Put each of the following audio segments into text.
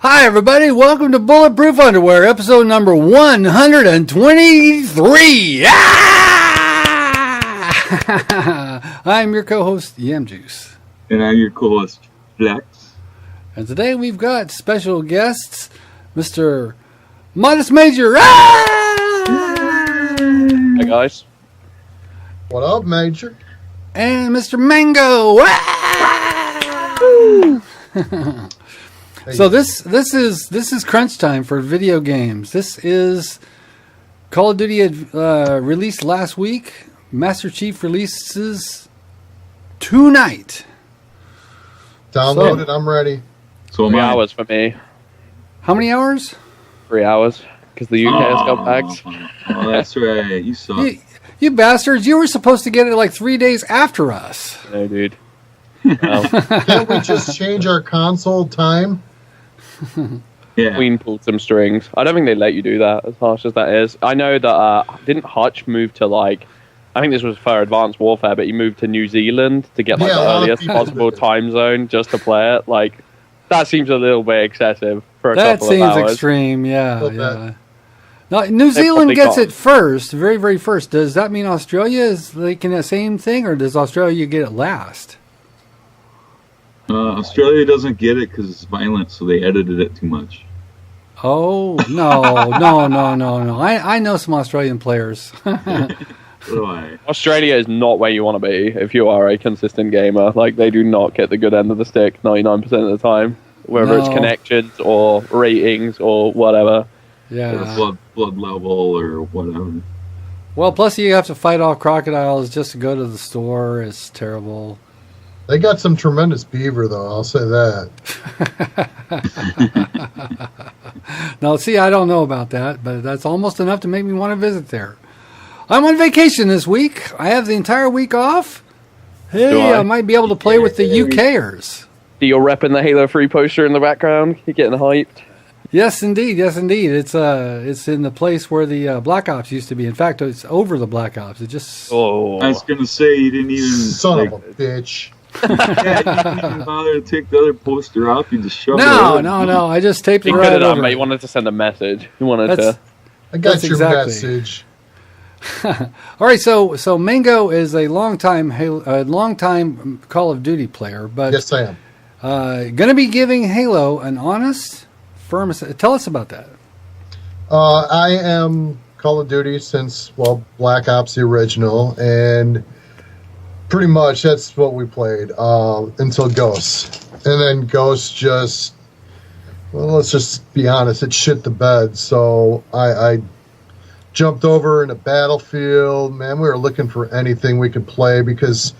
Hi, everybody. Welcome to Bulletproof Underwear, episode number 123. Ah! I'm your co-host, Yam Juice. And I'm your co-host, Flex. And today we've got special guests, Mr. Modest Major. Ah! Hey, guys. What up, Major? And Mr. Mango. Ah! So this is crunch time for video games. This is Call of Duty released last week. Masterchief releases tonight. Download it. I'm ready. So 3 hours for me. How many hours? 3 hours because the UK has got bags. Oh, that's right. You suck. You bastards! You were supposed to get it like 3 days after us. No, dude. Can't we just change our console time? Yeah. Queen pulled some strings. I don't think they let you do that, as harsh as that is. I know that didn't Hutch move to I think this was for Advanced Warfare, but he moved to New Zealand to get the earliest possible time zone just to play it. That seems a little bit excessive for a couple of hours. That seems extreme. Yeah. Now, New Zealand gets it first, very, very first. Does that mean Australia is in the same thing, or does Australia get it last? Australia doesn't get it because it's violent, so they edited it too much. Oh, no. I know some Australian players. So do I. Australia is not where you want to be if you are a consistent gamer. They do not get the good end of the stick 99% of the time, whether it's connections or ratings or whatever. Yeah. Or blood level or whatever. Well, plus you have to fight off crocodiles just to go to the store. It's terrible. They got some tremendous beaver, though. I'll say that. Now, see, I don't know about that, but that's almost enough to make me want to visit there. I'm on vacation this week. I have the entire week off. Hey, I might be able to play with the UKers. You're repping the Halo 3 poster in the background. You're getting hyped. Yes, indeed. It's in the place where the Black Ops used to be. In fact, it's over the Black Ops. It just. Oh. I was gonna say you didn't even. Son of a bitch. Yeah, you didn't even bother to take the other poster off. You just shoved it. No. I just taped it right over. Mate. You wanted to send a message. You wanted to. I got your message. All right, so Mango is a longtime Call of Duty player, but yes, I am. Going to be giving Halo an honest, firm. Tell us about that. I am Call of Duty since Black Ops the original, and pretty much that's what we played until Ghosts, and then Ghosts just. Well, let's just be honest. It shit the bed. So I jumped over in a Battlefield. Man, we were looking for anything we could play because,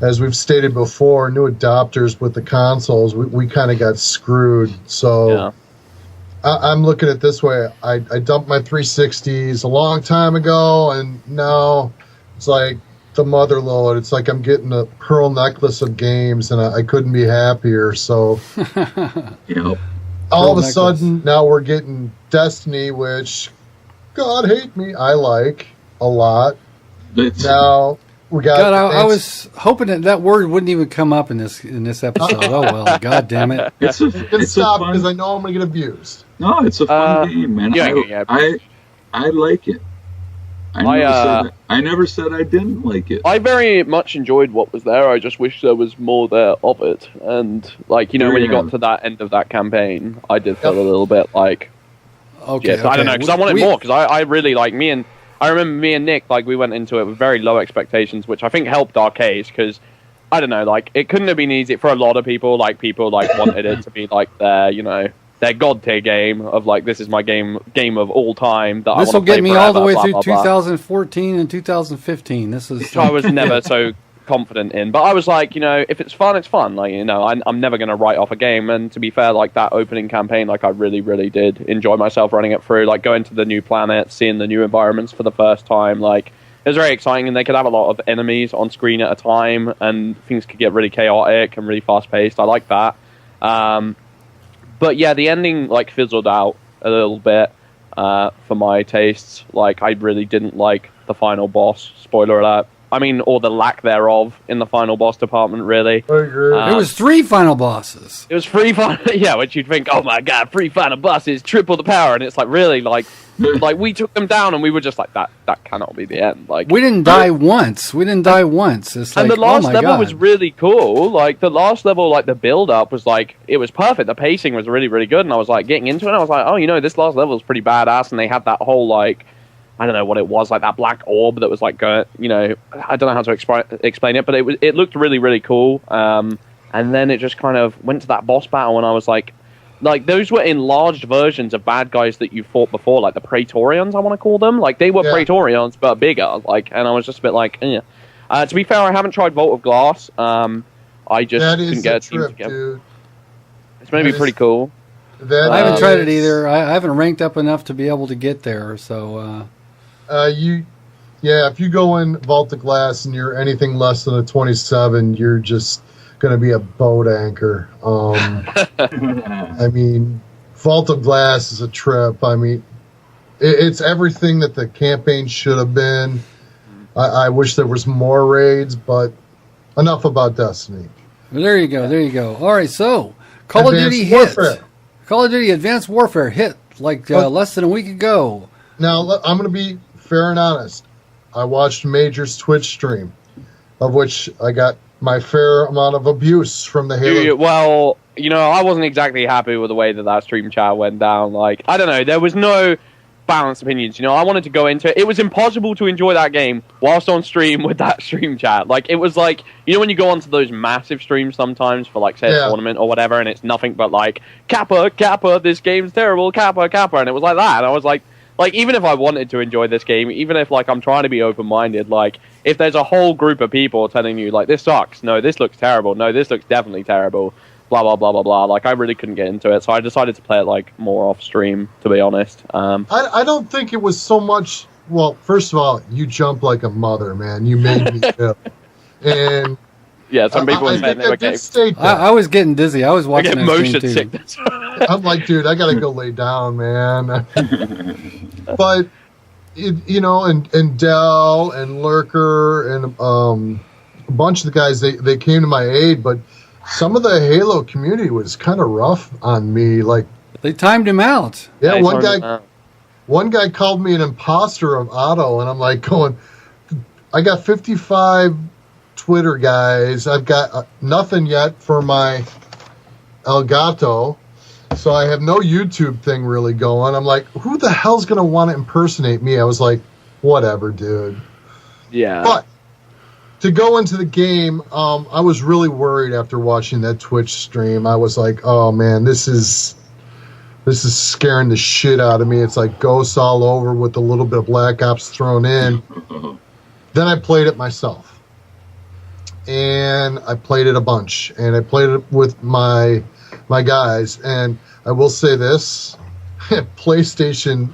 as we've stated before, new adopters with the consoles, we kind of got screwed. So I'm looking at it this way. I dumped my 360s a long time ago, and now it's like the mother load. It's like I'm getting a pearl necklace of games, and I couldn't be happier. So, all of a sudden, now we're getting Destiny, which, God hate me, I like a lot. Now we got. God, I was hoping that word wouldn't even come up in this episode. Oh well, God damn it! It's stop because I know I'm gonna get abused. No, it's a fun game, man. I like it. I never said I didn't like it. I very much enjoyed what was there. I just wish there was more there of it. And when you got to that end of that campaign, I did feel a little bit like. Okay. I don't know, because I wanted more, because I really I remember me and Nick, we went into it with very low expectations, which I think helped our case, because, I don't know, it couldn't have been easy for a lot of people, people wanted it to be, their god tier game of, this is my game of all time, that this I want to play forever. This will get me all the way through blah, 2014 and 2015, which I was never so confident in, but I was if it's fun, it's fun. I'm never going to write off a game, and to be fair, that opening campaign, I really, really did enjoy myself running it through, going to the new planet, seeing the new environments for the first time, it was very exciting, and they could have a lot of enemies on screen at a time, and things could get really chaotic and really fast-paced. I like that. But yeah, the ending, fizzled out a little bit, for my tastes. I really didn't like the final boss, spoiler alert. I mean, or the lack thereof in the final boss department, really. I agree. There was 3 final bosses. It was 3 final, yeah, which you'd think, oh my god, 3 final bosses, triple the power, and it's like, really, like we took them down, and we were just like, that cannot be the end. Like, we didn't die once. It's like, and the last level God. was really cool. Like, the last level, like, the build-up was, like, it was perfect. The pacing was really, really good, and I was, like, getting into it, and I was like, oh, this last level is pretty badass, and they had that whole, like, I don't know what it was, like that black orb that was, like, going, I don't know how to explain it, but it looked really, really cool. And then it just kind of went to that boss battle, and I was like, those were enlarged versions of bad guys that you fought before, like the Praetorians, I want to call them. Like, they were Praetorians, but bigger. Like, and I was just a bit like, eh. To be fair, I haven't tried Vault of Glass. I just couldn't get a team together. Dude. It's going to be pretty cool. I haven't tried it either. I haven't ranked up enough to be able to get there, so... if you go in Vault of Glass and you're anything less than a 27, you're just going to be a boat anchor. I mean, Vault of Glass is a trip. I mean, it's everything that the campaign should have been. I wish there was more raids, but enough about Destiny. Well, there you go. All right, so Call of Duty hit. Call of Duty Advanced Warfare hit less than a week ago. Now, I'm going to be fair and honest. I watched Major's Twitch stream, of which I got my fair amount of abuse from the Halo. Well, I wasn't exactly happy with the way that stream chat went down. Like, I don't know, there was no balanced opinions. I wanted to go into it. It was impossible to enjoy that game whilst on stream with that stream chat. Like, it was like, when you go onto those massive streams sometimes for, like, say, a tournament or whatever, and it's nothing but, like, Kappa, this game's terrible, Kappa, and it was like that. And I was like, even if I wanted to enjoy this game, even if, like, I'm trying to be open-minded, like, if there's a whole group of people telling you, like, this sucks, no, this looks terrible, no, this looks definitely terrible, blah, blah, blah, blah, blah, like, I really couldn't get into it, so I decided to play it, like, more off-stream, to be honest. I don't think it was so much, well, first of all, you jump like a mother, man. You made me feel. And... yeah, some people were saying they were getting... I was getting dizzy. I was watching that motion stream, sickness. I'm like, dude, I gotta go lay down, man. But and Dell and Lurker and a bunch of the guys, they came to my aid, but some of the Halo community was kind of rough on me. Like, they timed him out. Yeah, one guy called me an imposter of Otto, and I'm like going, I got 55 Twitter guys. I've got nothing yet for my Elgato. So I have no YouTube thing really going. I'm like, who the hell's going to want to impersonate me? I was like, whatever, dude. Yeah. But to go into the game, I was really worried after watching that Twitch stream. I was like, oh, man, this is scaring the shit out of me. It's like ghosts all over with a little bit of Black Ops thrown in. Then I played it myself. And I played it a bunch. And I played it with my guys, and I will say this, PlayStation,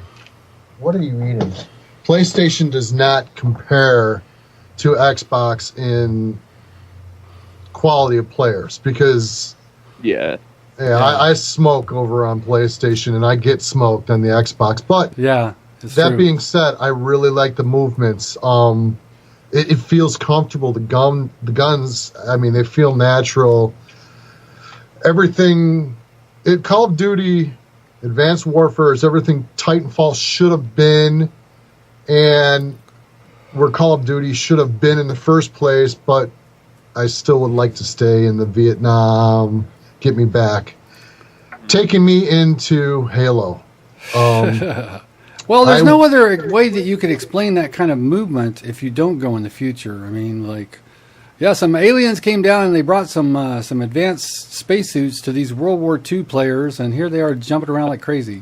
what are you eating? PlayStation does not compare to Xbox in quality of players, because I smoke over on PlayStation, and I get smoked on the Xbox, but that being said, I really like the movements. It feels comfortable. The guns, I mean, they feel natural. Everything, Call of Duty Advanced Warfare is everything Titanfall should have been, and where Call of Duty should have been in the first place, but I still would like to stay in the Vietnam, get me back. Taking me into Halo. Well, there's no other way that you could explain that kind of movement if you don't go in the future. I mean, like... yeah, some aliens came down and they brought some advanced spacesuits to these World War II players, and here they are jumping around like crazy.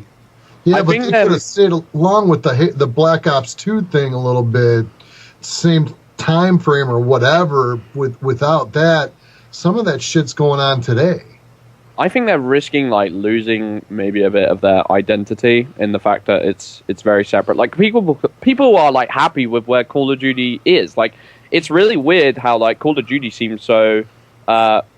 Yeah, but they could have stayed along with the Black Ops 2 thing a little bit, same time frame or whatever. Without that, some of that shit's going on today. I think they're risking losing maybe a bit of their identity in the fact that it's very separate. Like, people are happy with where Call of Duty is. Like, it's really weird how Call of Duty seems so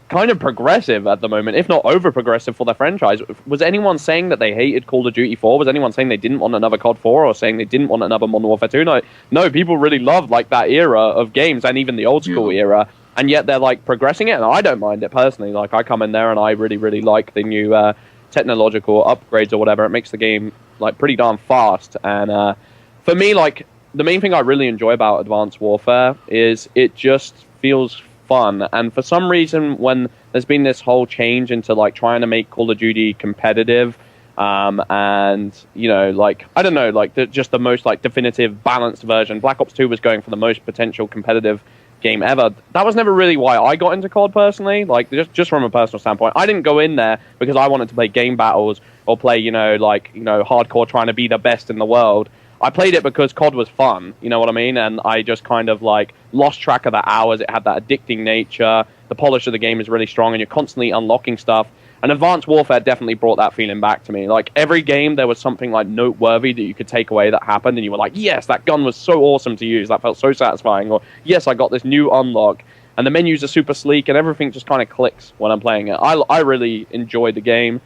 kind of progressive at the moment, if not over progressive for their franchise. Was anyone saying that they hated Call of Duty 4? Was anyone saying they didn't want another COD 4 or saying they didn't want another Modern Warfare 2? No, people really loved like that era of games and even the old school era, and yet they're like progressing it, and I don't mind it personally. Like I come in there and I really, really like the new technological upgrades or whatever. It makes the game like pretty darn fast, and for me, like the main thing I really enjoy about Advanced Warfare is it just feels fun. And for some reason, when there's been this whole change into like trying to make Call of Duty competitive, and you know, like I don't know, like just the most like definitive balanced version. Black Ops 2 was going for the most potential competitive game ever. That was never really why I got into COD personally. Like just from a personal standpoint, I didn't go in there because I wanted to play game battles or play hardcore trying to be the best in the world. I played it because COD was fun, you know what I mean? And I just kind of like lost track of the hours. It had that addicting nature. The polish of the game is really strong and you're constantly unlocking stuff. And Advanced Warfare definitely brought that feeling back to me. Like every game there was something like noteworthy that you could take away that happened and you were like, yes, that gun was so awesome to use. That felt so satisfying. Or yes, I got this new unlock. And the menus are super sleek and everything just kind of clicks when I'm playing it. I really enjoyed the game.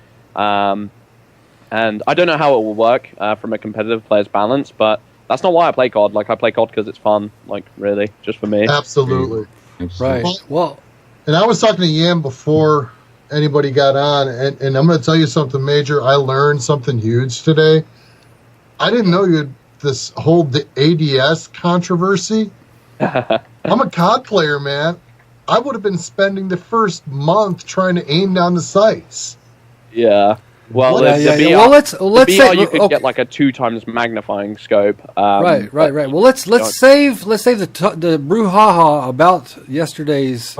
And I don't know how it will work from a competitive player's balance, but that's not why I play COD. Like, I play COD because it's fun, like, really, just for me. Absolutely. Right. Well, and I was talking to Yam before anybody got on, and I'm going to tell you something major. I learned something huge today. I didn't know you had this whole ADS controversy. I'm a COD player, man. I would have been spending the first month trying to aim down the sights. Yeah. Well, the VR, well, let's say you could get like a 2 times magnifying scope. Right. Well, let's save the brouhaha about yesterday's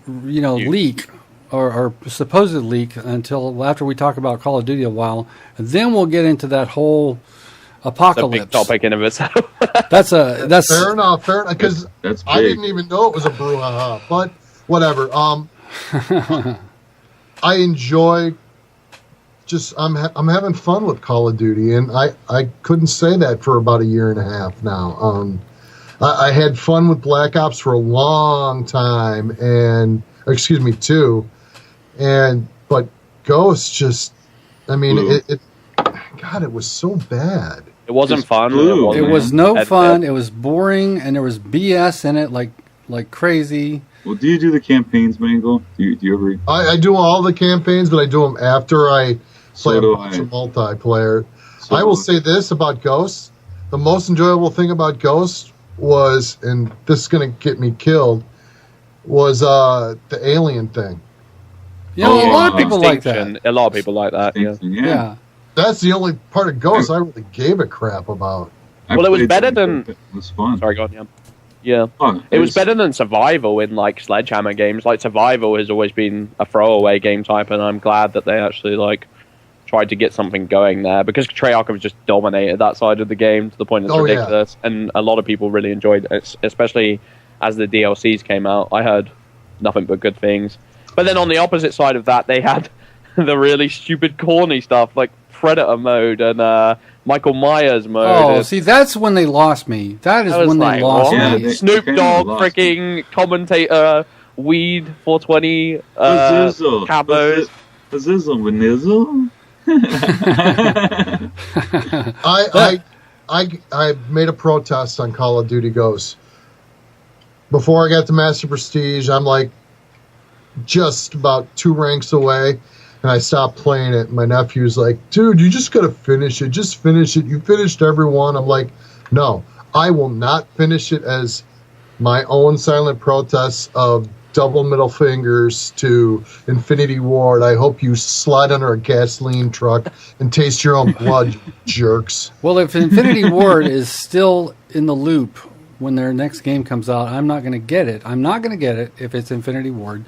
leak or supposed leak until after we talk about Call of Duty a while, and then we'll get into that whole apocalypse. It's a big topic in of itself. that's fair enough. Because I didn't even know it was a brouhaha, but whatever. I enjoy. I'm having fun with Call of Duty, and I couldn't say that for about a year and a half now. I had fun with Black Ops for a long time, two, but Ghost just, I mean, it was so bad. It wasn't fun. It was no fun. It was boring, and there was BS in it, like crazy. Well, do you do the campaigns, Mangle? Do you ever? I do all the campaigns, but I do them after I play a bunch of multiplayer. I will say this about Ghost. The most enjoyable thing about Ghost was, and this is going to get me killed, was the alien thing. Yeah, a lot of people like that. A lot of people like that, yeah. That's the only part of Ghost I really gave a crap about. Well, it was better than... It was fun. Sorry, go on, yeah. Yeah, it was better than Survival in like Sledgehammer games. Like Survival has always been a throwaway game type, and I'm glad that they actually like tried to get something going there because Treyarch have just dominated that side of the game to the point it's ridiculous, and a lot of people really enjoyed it, especially as the DLCs came out. I heard nothing but good things. But then on the opposite side of that, they had the really stupid, corny stuff like Predator mode and Michael Myers mode. Oh, see, that's when they lost me. That is when they lost me. Snoop Dogg, freaking commentator, weed, 420, cabos. I made a protest on Call of Duty Ghosts. Before I got to Master Prestige, I'm like just about 2 ranks away. And I stopped playing it. My nephew's like, dude, you just got to finish it. Just finish it. You finished everyone. I'm like, no, I will not finish it as my own silent protest of double middle fingers to Infinity Ward. I hope you slide under a gasoline truck and taste your own blood, you jerks. Well, if Infinity Ward is still in the loop when their next game comes out, I'm not going to get it. I'm not going to get it if it's Infinity Ward.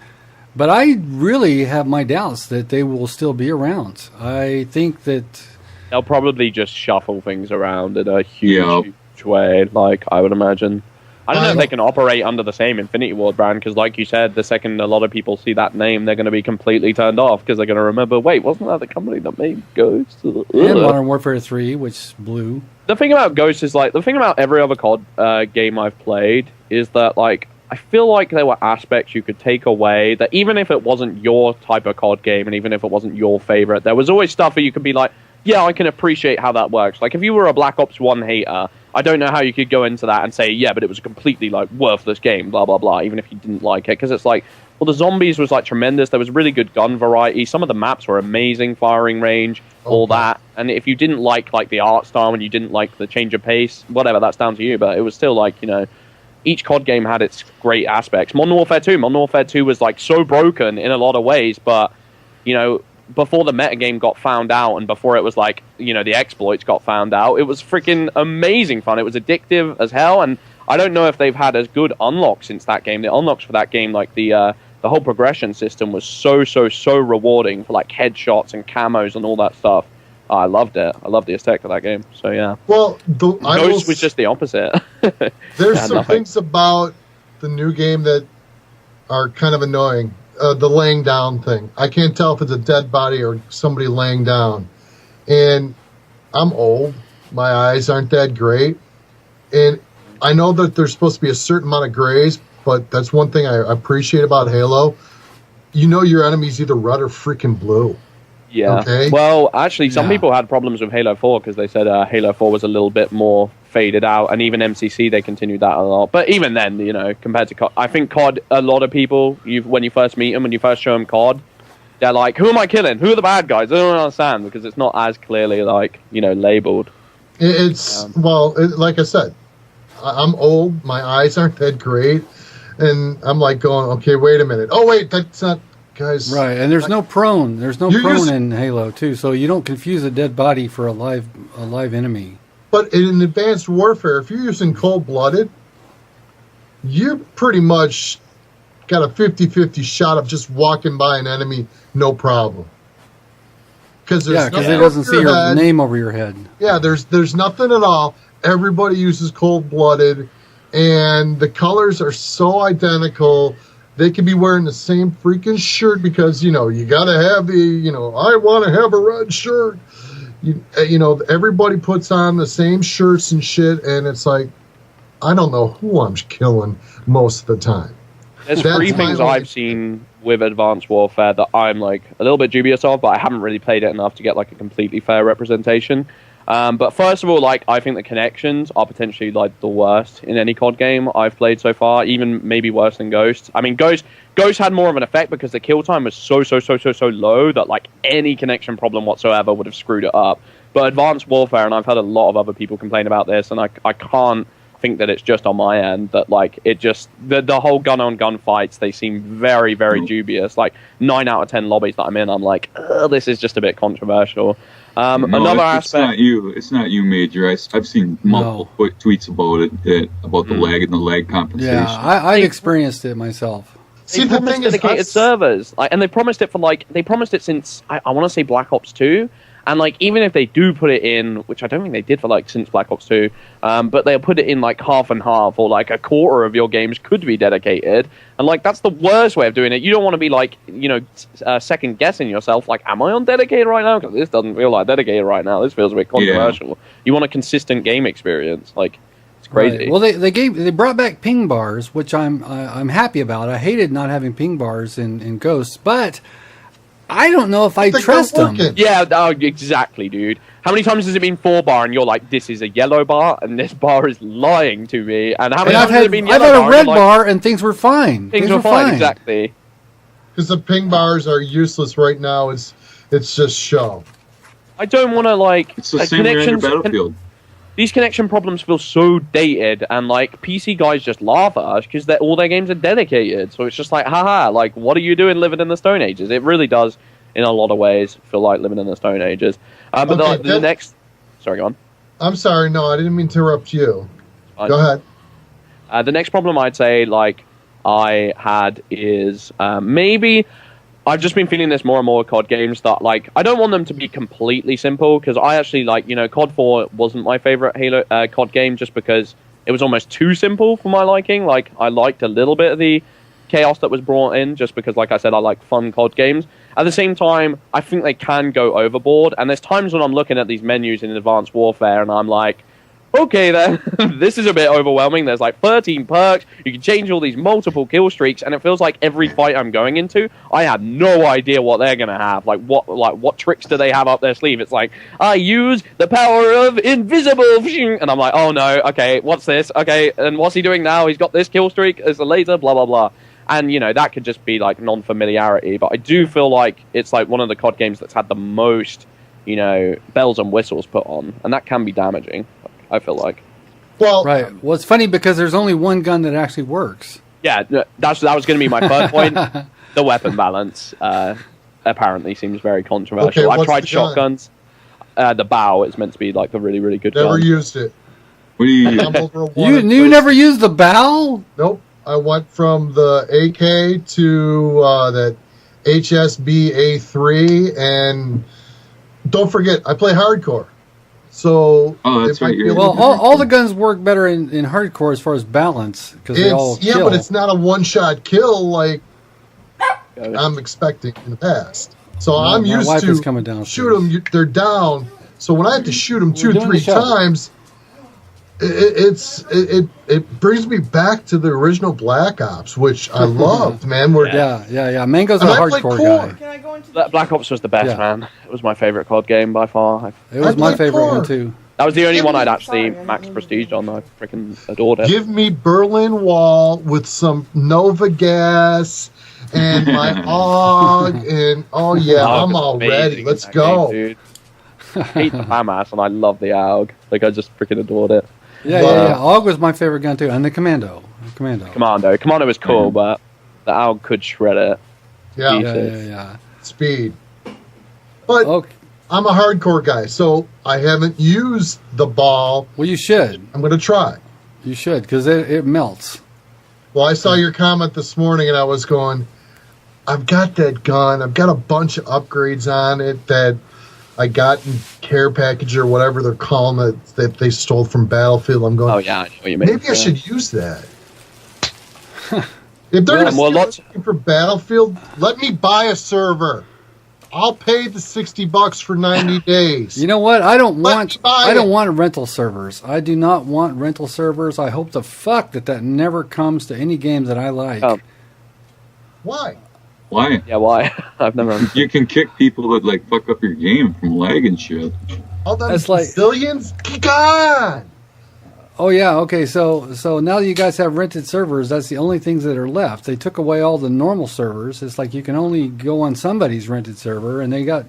But I really have my doubts that they will still be around. I think that they'll probably just shuffle things around in a huge way, like I would imagine. I don't know if they can operate under the same Infinity Ward brand, because like you said, the second a lot of people see that name, they're going to be completely turned off, because they're going to remember, wait, wasn't that the company that made Ghost? And Modern Warfare 3, which blew. The thing about Ghost is, like, the thing about every other COD game I've played is that, like, I feel like there were aspects you could take away that even if it wasn't your type of COD game and even if it wasn't your favorite, there was always stuff where you could be like, yeah, I can appreciate how that works. Like, if you were a Black Ops 1 hater, I don't know how you could go into that and say, yeah, but it was a completely, like, worthless game, blah, blah, blah, even if you didn't like it. Because it's like, well, the zombies was, like, tremendous. There was really good gun variety. Some of the maps were amazing, firing range, all that. And if you didn't like, the art style and you didn't like the change of pace, whatever, that's down to you. But it was still, like, you know, each COD game had its great aspects. Modern Warfare 2 was, like, so broken in a lot of ways, but, you know, before the metagame got found out and before it was like, you know, the exploits got found out, it was freaking amazing fun. It was addictive as hell, and I don't know if they've had as good unlocks since that game. The unlocks for that game, like the whole progression system was so rewarding for like headshots and camos and all that stuff. I loved it. I loved the aesthetic of that game. So yeah. Well, Ghost was just the opposite. There's some things about the new game that are kind of annoying. The laying down thing. I can't tell if it's a dead body or somebody laying down. And I'm old. My eyes aren't that great. And I know that there's supposed to be a certain amount of grays, but that's one thing I appreciate about Halo. You know your enemy's either red or freaking blue. Yeah. Okay? Well, actually, some people had problems with Halo 4 because they said Halo 4 was a little bit more faded out, and even MCC, they continued that a lot. But even then, you know, compared to COD, I think COD, a lot of people, when you first meet them, when you first show them COD, they're like, who am I killing? Who are the bad guys? I don't understand, because it's not as clearly, like, you know, labeled. Like I said, I'm old, my eyes aren't that great, and I'm like going, okay, wait a minute. Oh, wait, that's not... Guys, right, and there's no prone. There's no prone in Halo 2, so you don't confuse a dead body for a live enemy. But in Advanced Warfare, if you're using cold-blooded, you pretty much got a 50-50 shot of just walking by an enemy, no problem. Because it doesn't see your name over your head. Yeah, there's nothing at all. Everybody uses cold-blooded, and the colors are so identical. They could be wearing the same freaking shirt because, you know, you got to have the, you know, I want to have a red shirt. You know, everybody puts on the same shirts and shit, and it's like, I don't know who I'm killing most of the time. There's three things I've seen with Advanced Warfare that I'm, like, a little bit dubious of, but I haven't really played it enough to get, like, a completely fair representation. But first of all, like, I think the connections are potentially, like, the worst in any COD game I've played so far, even maybe worse than Ghost. I mean, Ghost had more of an effect because the kill time was so low that, like, any connection problem whatsoever would have screwed it up. But Advanced Warfare, and I've heard a lot of other people complain about this, and I can't think that it's just on my end, that, like, it just, the whole gun-on-gun fights, they seem very dubious. Like, 9 out of 10 lobbies that I'm in, I'm like, this is just a bit controversial. Another aspect. It's not you, Major. I've seen multiple tweets about it, about the lag and the lag compensation. Yeah, I experienced it myself. They promised dedicated servers, like, and they promised it since I want to say Black Ops 2. And, like, even if they do put it in, which I don't think they did for, like, since Black Ops 2, but they'll put it in, like, half and half, or, like, a quarter of your games could be dedicated. And, like, that's the worst way of doing it. You don't want to be, like, you know, second-guessing yourself, like, am I on dedicated right now? Because this doesn't feel like dedicated right now. This feels a bit controversial. Yeah. You want a consistent game experience. Like, it's crazy. Right. Well, they brought back ping bars, which I'm happy about. I hated not having ping bars in Ghosts, but I don't know if I trust them. Yeah, exactly, dude. How many times has it been 4-bar and you're like, this is a yellow bar and this bar is lying to me? And how many times has it been yellow bar? I've had a red bar and things were fine. Things were fine, exactly. Because the ping bars are useless right now. It's just show. I don't want to, like... It's the same way in Battlefield. These connection problems feel so dated, and, like, PC guys just laugh at us because all their games are dedicated. So it's just like, haha, like, what are you doing living in the Stone Ages? It really does, in a lot of ways, feel like living in the Stone Ages. But okay, the next... Sorry, go on. I'm sorry, no, I didn't mean to interrupt you. Go ahead. The next problem I'd say, like, I had is maybe... I've just been feeling this more and more with COD games that, like, I don't want them to be completely simple, because I actually, like, you know, COD 4 wasn't my favorite Halo COD game just because it was almost too simple for my liking. Like, I liked a little bit of the chaos that was brought in just because, like I said, I like fun COD games. At the same time, I think they can go overboard, and there's times when I'm looking at these menus in Advanced Warfare and I'm like, okay, then this is a bit overwhelming. There's like 13 perks. You can change all these multiple kill streaks, and it feels like every fight I'm going into, I have no idea what they're gonna have. Like what tricks do they have up their sleeve? It's like, I use the power of invisible, and I'm like, oh no, okay, what's this? Okay, and what's he doing now? He's got this kill streak. It's a laser, blah blah blah. And that could just be like non-familiarity. But I do feel like it's like one of the COD games that's had the most, bells and whistles put on, and that can be damaging. I feel like. Well, right. Well, it's funny because there's only one gun that actually works. Yeah, that was going to be my third point. The weapon balance apparently seems very controversial. Okay, I've tried shotguns. The bow is meant to be like the really, really good Never gun. used it. You never used the bow? Nope. I went from the AK to that HSB A3, and don't forget, I play hardcore. So that's right. Well, all the guns work better in hardcore as far as balance because they all kill. Yeah, but it's not a one-shot kill like I'm expecting in the past. So I'm used to shoot them, they're down. So when I have to shoot them 2-3 times, it brings me back to the original Black Ops, which I loved, man. Yeah. Mango's a hardcore guy. Can I go into Black Ops was the best, man. It was my favorite COD game by far. It was my favorite one too. That was the only one I'd actually max prestige on. I freaking adored it. Give me Berlin Wall with some Nova gas and my AUG, and I'm all ready. Let's go. Game, I hate the FAMAS, and I love the AUG. Like, I just freaking adored it. Yeah. AUG was my favorite gun too, and the Commando was cool, but the AUG could shred it. Yeah. Speed. But I'm a hardcore guy, so I haven't used the ball. Well, you should. I'm going to try. You should, because it melts. Well, I saw your comment this morning, and I was going, I've got that gun. I've got a bunch of upgrades on it that I got in care package or whatever they're calling it that they stole from Battlefield. I'm going, I know what you mean. Maybe I should use that. If they're looking for Battlefield, let me buy a server. I'll pay the $60 for 90 days. You know what? I don't want rental servers. I do not want rental servers. I hope the fuck that never comes to any game that I like. Why? Why? Yeah, why? I've never. You can kick people that like fuck up your game from lag and shit. All those Brazilians, God. Oh yeah, okay. So now that you guys have rented servers, that's the only things that are left. They took away all the normal servers. It's like you can only go on somebody's rented server, and they got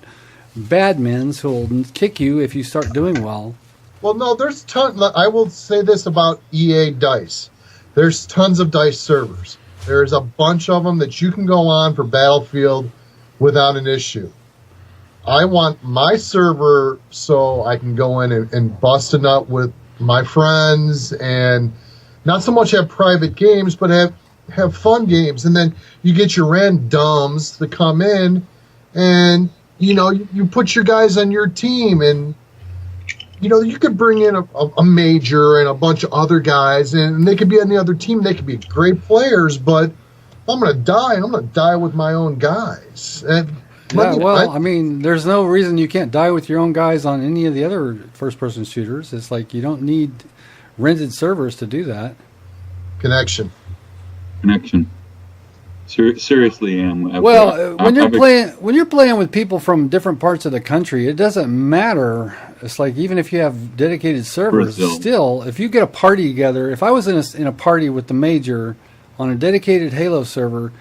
badmins who'll kick you if you start doing well. Well, no, there's tons. I will say this about EA Dice. There's tons of Dice servers. There's a bunch of them that you can go on for Battlefield without an issue. I want my server so I can go in and bust a nut with my friends and not so much have private games, but have fun games. And then you get your randoms to come in and, you put your guys on your team and, you could bring in a major and a bunch of other guys and they could be on the other team. They could be great players, but if I'm going to die, I'm going to die with my own guys. And I mean, there's no reason you can't die with your own guys on any of the other first-person shooters. It's like you don't need rented servers to do that. Connection. Seriously, Am. When you're playing with people from different parts of the country, it doesn't matter. It's like even if you have dedicated servers, still, if you get a party together, if I was in a party with the major on a dedicated Halo server,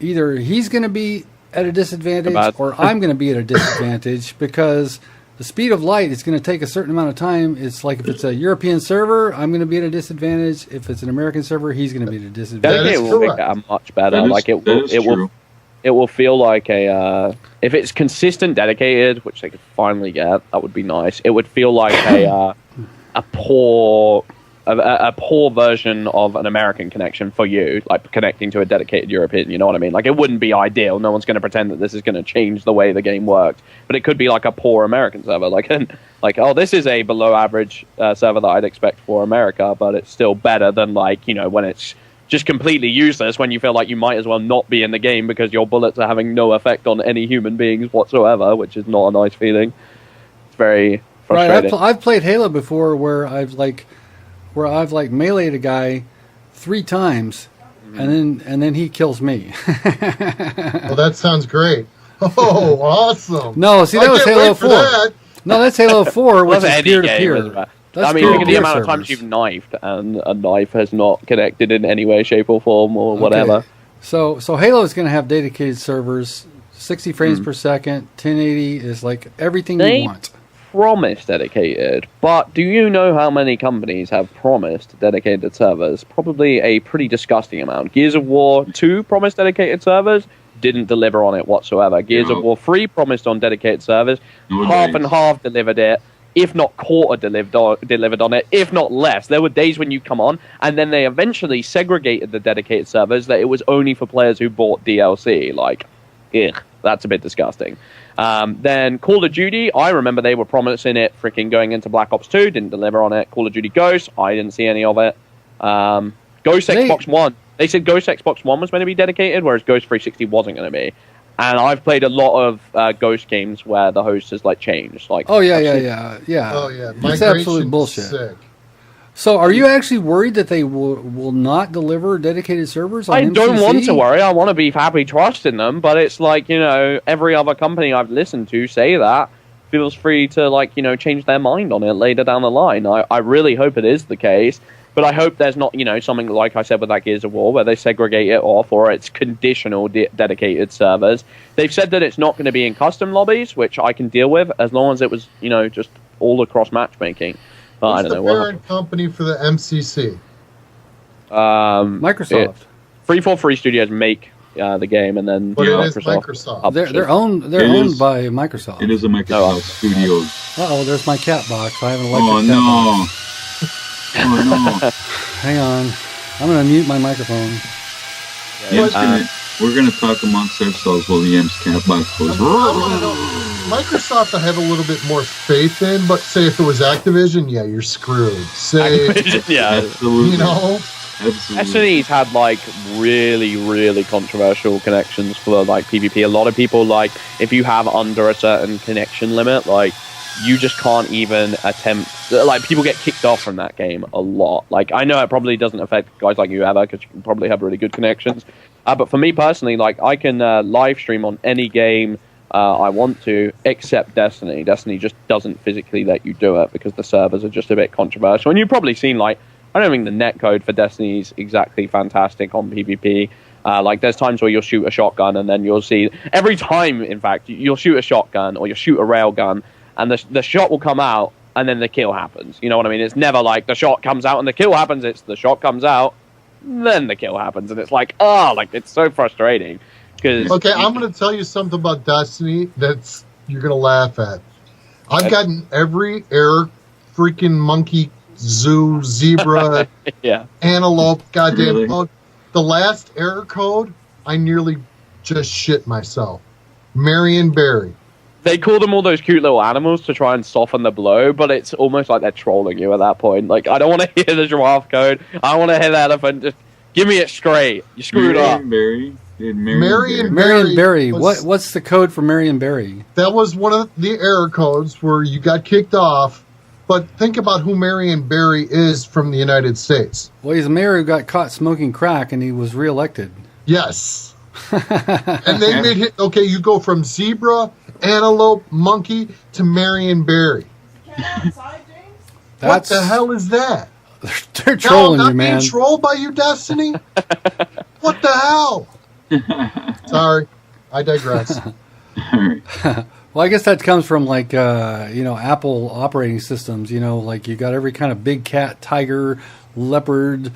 either he's going to be at a disadvantage or I'm going to be at a disadvantage because the speed of light is going to take a certain amount of time. It's like if it's a European server, I'm going to be at a disadvantage. If it's an American server, he's going to be at a disadvantage. Dedicated will make that much better. It will feel like if it's consistent dedicated, which they could finally get, that would be nice. It would feel like a poor version of an American connection for you, like connecting to a dedicated European, you know what I mean? Like, it wouldn't be ideal. No one's going to pretend that this is going to change the way the game worked. But it could be like a poor American server. This is a below-average server that I'd expect for America, but it's still better than, when it's just completely useless, when you feel like you might as well not be in the game because your bullets are having no effect on any human beings whatsoever, which is not a nice feeling. It's very frustrating. Right, I've played Halo before where I've meleeed a guy 3 times, and then he kills me. Well, that sounds great. Oh, awesome! No, see that was Halo 4. That. No, that's Halo 4, which is peer to peer. I mean, look at the amount of times you've knifed, and a knife has not connected in any way, shape, or form, or whatever. So Halo is going to have dedicated servers, 60 frames per second, 1080 is like everything you want. Promised dedicated, but do you know how many companies have promised dedicated servers? Probably a pretty disgusting amount. Gears of War 2 promised dedicated servers, didn't deliver on it whatsoever. Gears of War 3 promised on dedicated servers, half and half delivered it, if not quarter delivered on it, if not less. There were days when you come on, and then they eventually segregated the dedicated servers that it was only for players who bought DLC. Like, ugh, that's a bit disgusting. Then Call of Duty, I remember they were promising it freaking going into Black Ops 2, didn't deliver on it. Call of Duty Ghost, I didn't see any of it. Ghost Xbox One, they said Ghost Xbox One was going to be dedicated, whereas Ghost 360 wasn't going to be. And I've played a lot of Ghost games where the host has like changed. Like, Oh yeah, it's absolute bullshit. Sick. So, are you actually worried that they will not deliver dedicated servers on MCC? I don't want to worry. I want to be happy trusting them, but it's like, every other company I've listened to say that feels free to change their mind on it later down the line. I really hope it is the case. But I hope there's not, something like I said with that Gears of War, where they segregate it off, or it's conditional dedicated servers. They've said that it's not going to be in custom lobbies, which I can deal with, as long as it was, just all across matchmaking. Who's the parent company for the MCC? Microsoft. 343 Studios make the game, and then but it is Microsoft. They're owned by Microsoft. It is a Microsoft Studios. Uh-oh, there's my cat box. I have an electric cat box. Oh, no. Hang on. I'm going to mute my microphone. We're going to talk amongst ourselves while the M's cat box goes. Microsoft I have a little bit more faith in, but say if it was Activision, yeah, you're screwed. Say, absolutely. Absolutely. Destiny's had really, really controversial connections for PvP. A lot of people if you have under a certain connection limit, you just can't even attempt. People get kicked off from that game a lot. I know it probably doesn't affect guys like you ever, because you can probably have really good connections. But for me personally, I can live stream on any game I want to, except Destiny. Destiny just doesn't physically let you do it because the servers are just a bit controversial. And you've probably seen I don't think the netcode for Destiny is exactly fantastic on PvP. There's times where you'll shoot a shotgun, and then you'll see every time, in fact, you'll shoot a shotgun or you'll shoot a railgun, and the shot will come out, and then the kill happens. You know what I mean? It's never the shot comes out and the kill happens. It's the shot comes out, then the kill happens. And it's it's so frustrating. Okay, I'm going to tell you something about Destiny that's you're going to laugh at. I've gotten every freaking monkey, zoo, zebra, antelope, goddamn code. The last error code, I nearly just shit myself. Marion Barry. They call them all those cute little animals to try and soften the blow, but it's almost like they're trolling you at that point. I don't want to hear the giraffe code. I want to hear the elephant. Just give me it straight. You screwed up. Marion Barry. What's the code for Marion Barry? That was one of the error codes where you got kicked off. But think about who Marion Barry is from the United States. Well, he's a mayor who got caught smoking crack, and he was reelected. Yes. And they made it. Okay, you go from zebra, antelope, monkey to Marion Barry. What the hell is that? They're trolling you, man. Being trolled by you, Destiny? What the hell? Sorry, I digress. Well, I guess that comes from Apple operating systems. You got every kind of big cat, tiger, leopard,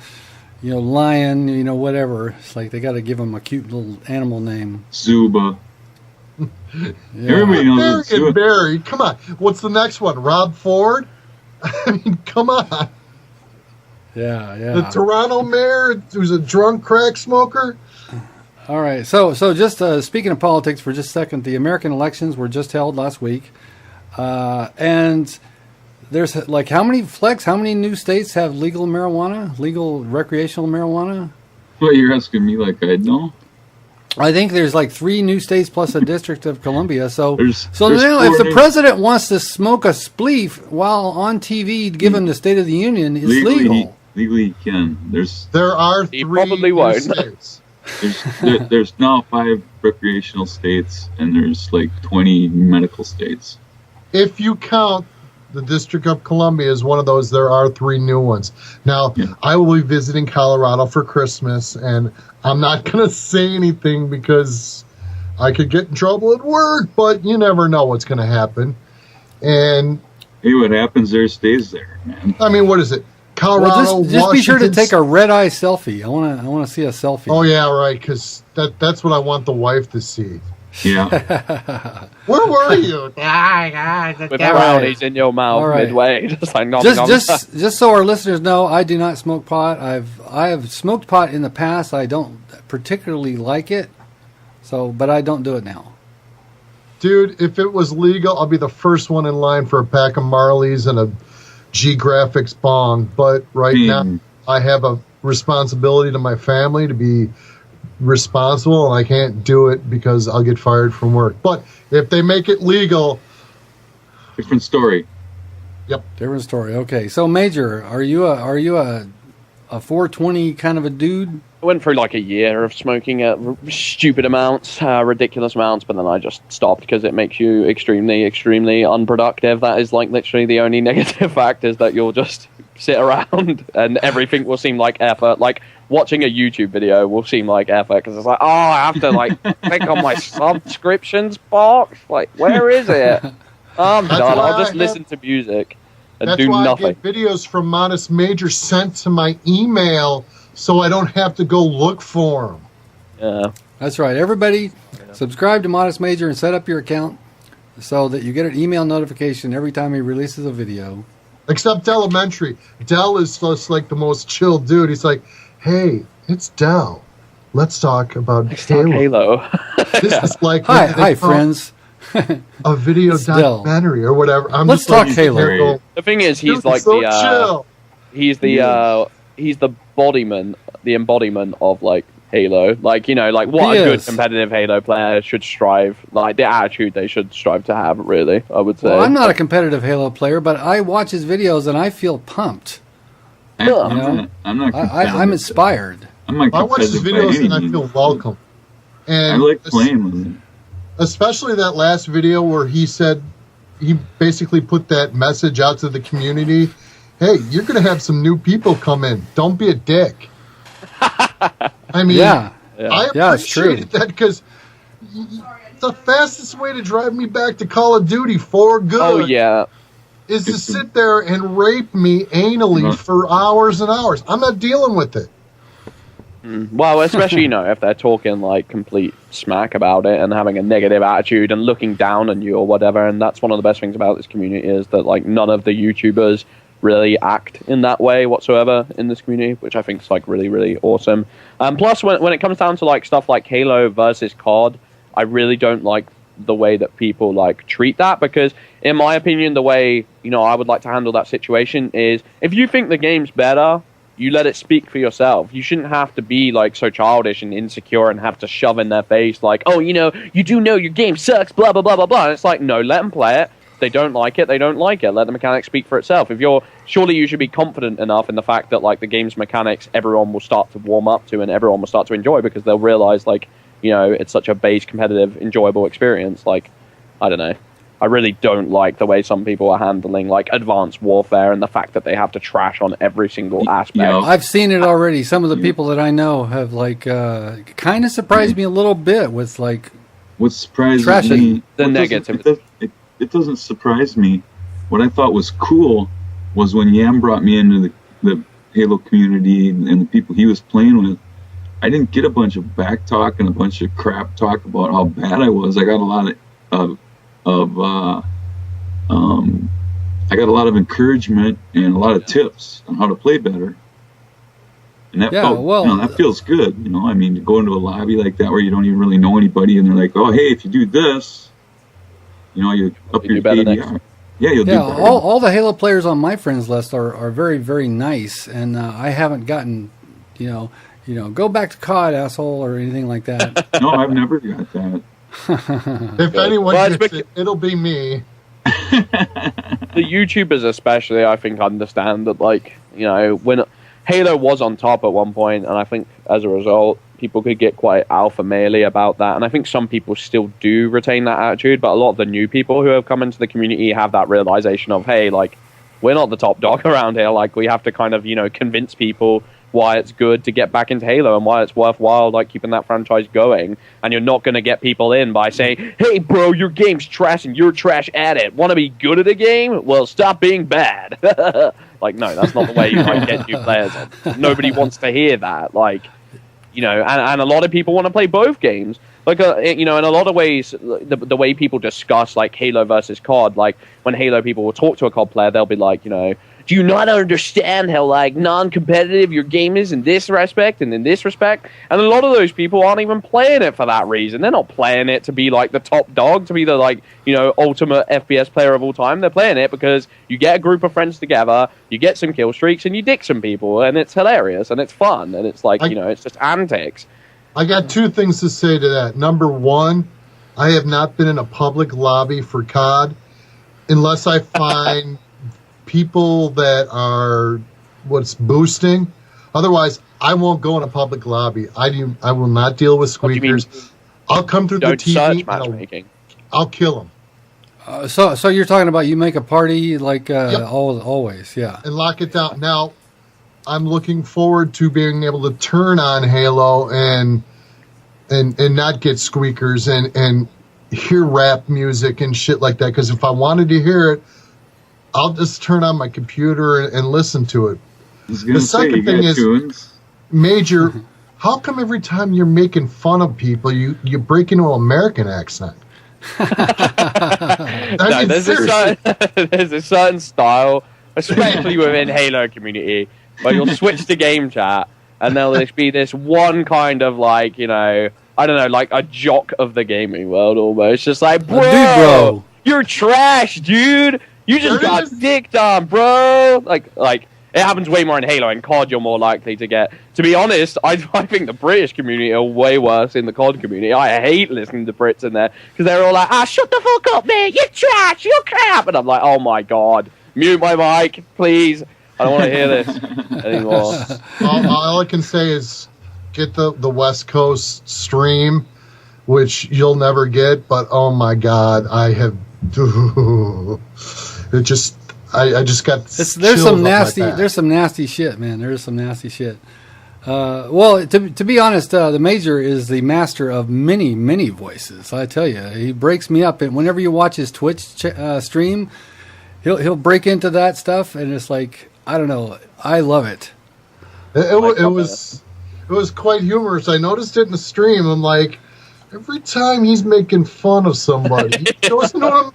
lion, whatever. It's they got to give them a cute little animal name. Zuba. Everybody knows Marion Barry. Come on. What's the next one? Rob Ford? I mean, come on. Yeah. The Toronto mayor who's a drunk crack smoker. All right. So just speaking of politics for just a second, the American elections were just held last week. And there's how many new states have legal recreational marijuana? Well, you're asking me I'd know. I think there's like 3 new states plus a District of Columbia. So there's now if the president wants to smoke a spleef while on TV, given the State of the Union, it's legal. Legally, he can. There are 3 he probably won't. states. There's now 5 recreational states, and there's like 20 medical states. If you count the District of Columbia as one of those, there are 3 new ones. Now, I will be visiting Colorado for Christmas, and I'm not going to say anything because I could get in trouble at work, but you never know what's going to happen. And hey, what happens there stays there, man. I mean, what is it? Colorado, well, just be sure to take a red eye selfie. I want to see a selfie. Oh yeah, right, because that's what I want the wife to see. Yeah. Where were you? With brownies in your mouth midway, just like just so our listeners know, I do not smoke pot. I have smoked pot in the past. I don't particularly like it, but I don't do it now. Dude, if it was legal, I'll be the first one in line for a pack of Marleys and a G-Graphics bong. But now, I have a responsibility to my family to be responsible, and I can't do it because I'll get fired from work. But if they make it legal, different story. Yep, different story. Okay, so Major, are you a 420 kind of a dude? I went through like a year of smoking at stupid amounts, ridiculous amounts, but then I just stopped because it makes you extremely, extremely unproductive. That is like literally the only negative fact, is that you'll just sit around and everything will seem like effort. Like watching a YouTube video will seem like effort because it's like, oh, I have to like click on my subscriptions box. Like, where is it? I'm done. I'll just listen to music and do nothing. I get videos from Modest Major sent to my email, so I don't have to go look for them. Yeah, that's right. Everybody, subscribe to Modest Major and set up your account so that you get an email notification every time he releases a video. Except Elementary. Dell is just like the most chill dude. He's like, hey, it's Dell. Let's talk about Halo. This is like hi friends. A video documentary or whatever. Let's talk Halo. The thing is, he's like chill. He's the embodiment of like Halo. Like, you know, like what a good competitive Halo player should strive, like the attitude they should strive to have, really, I would say. Well, I'm not a competitive Halo player, but I watch his videos and I feel pumped. I'm I'm inspired. I watch his videos and I feel welcome. And I like playing with him. Especially that last video where he said, he basically put that message out to the community. Hey, you're going to have some new people come in. Don't be a dick. I mean, I appreciated that because the fastest way to drive me back to Call of Duty for good is to sit there and rape me anally for hours and hours. I'm not dealing with it. Well, especially, you know, if they're talking like complete smack about it and having a negative attitude and looking down on you or whatever. And that's one of the best things about this community, is that like none of the YouTubers really act in that way whatsoever in this community, which I think is like really, really awesome. Plus, when it comes down to like stuff like Halo versus COD, I really don't like the way that people like treat that, because in my opinion, the way, you know, I would like to handle that situation is, if you think the game's better, you let it speak for yourself. You shouldn't have to be like so childish and insecure and have to shove in their face like, oh, you know, you do know your game sucks, blah, blah, blah, blah, blah. And it's like, no, let them play it. If they don't like it, they don't like it. Let the mechanics speak for itself. Surely you should be confident enough in the fact that like the game's mechanics, everyone will start to warm up to and everyone will start to enjoy, because they'll realize like, you know, it's such a base, competitive, enjoyable experience. Like, I don't know. I really don't like the way some people are handling like advanced warfare and the fact that they have to trash on every single aspect. You know, I've seen it already. Some of the people that I know have like kind of surprised me a little bit with like what surprised me, the negative. It doesn't surprise me. What I thought was cool was when Yam brought me into the Halo community and the people he was playing with. I didn't get a bunch of back talk and a bunch of crap talk about how bad I was. I got a lot of encouragement and a lot of tips on how to play better, and that that feels good. You know, I mean, to go into a lobby like that where you don't even really know anybody, and they're like, "Oh, hey, if you do this, you know, you up your KDR." You'll do better. All the Halo players on my friends list are very, very nice, and I haven't gotten, you go back to COD, asshole, or anything like that. No, I've never got that. If anyone gets it, it'll be me. The YouTubers especially, I think, understand that, like, when Halo was on top at one point, and I think as a result, people could get quite alpha male-y about that, and I think some people still do retain that attitude, but a lot of the new people who have come into the community have that realization of, hey, like, we're not the top dog around here, like, we have to kind of, convince people why it's good to get back into Halo and why it's worthwhile, like, keeping that franchise going. And you're not going to get people in by saying, hey, bro, your game's trash and you're trash at it. Want to be good at a game? Well, stop being bad. Like, no, that's not the way you get new players in. Nobody wants to hear that. Like, and a lot of people want to play both games. Like, in a lot of ways, the way people discuss, like, Halo versus COD, like, when Halo people will talk to a COD player, they'll be like, do you not understand how, like, non-competitive your game is in this respect and in this respect? And a lot of those people aren't even playing it for that reason. They're not playing it to be, like, the top dog, to be the, like, ultimate FPS player of all time. They're playing it because you get a group of friends together, you get some kill streaks, and you dick some people, and it's hilarious, and it's fun, and it's, like, it's just antics. I got two things to say to that. Number one, I have not been in a public lobby for COD unless I find people that are what's boosting. Otherwise, I won't go in a public lobby. I will not deal with squeakers. I'll come through the TV. Search matchmaking. I'll kill them. So you're talking about you make a party like always, yeah, and lock it down. Now, I'm looking forward to being able to turn on Halo and not get squeakers and hear rap music and shit like that. Because if I wanted to hear it, I'll just turn on my computer and listen to it. The second thing is, Major, how come every time you're making fun of people, you break into an American accent? There's a certain style, especially within Halo community, where you'll switch to game chat, and there'll just be this one kind of, like, I don't know, like a jock of the gaming world almost. Just like, bro, you're trash, dude. You just got dicked on, bro. Like it happens way more in Halo. In COD, you're more likely to get. To be honest, I think the British community are way worse in the COD community. I hate listening to Brits in there because they're all like, shut the fuck up, man. You're trash. You're crap. And I'm like, oh my god, mute my mic, please. I don't want to hear this anymore. All I can say is get the West Coast stream, which you'll never get. But oh my god, I have. It just, I just got. There's some nasty shit, man. There's some nasty shit. Well, to be honest, the Major is the master of many voices. I tell you, he breaks me up, and whenever you watch his Twitch stream, he'll break into that stuff, and it's like, I don't know, I love it. It was quite humorous. I noticed it in the stream. I'm like, every time he's making fun of somebody, he goes into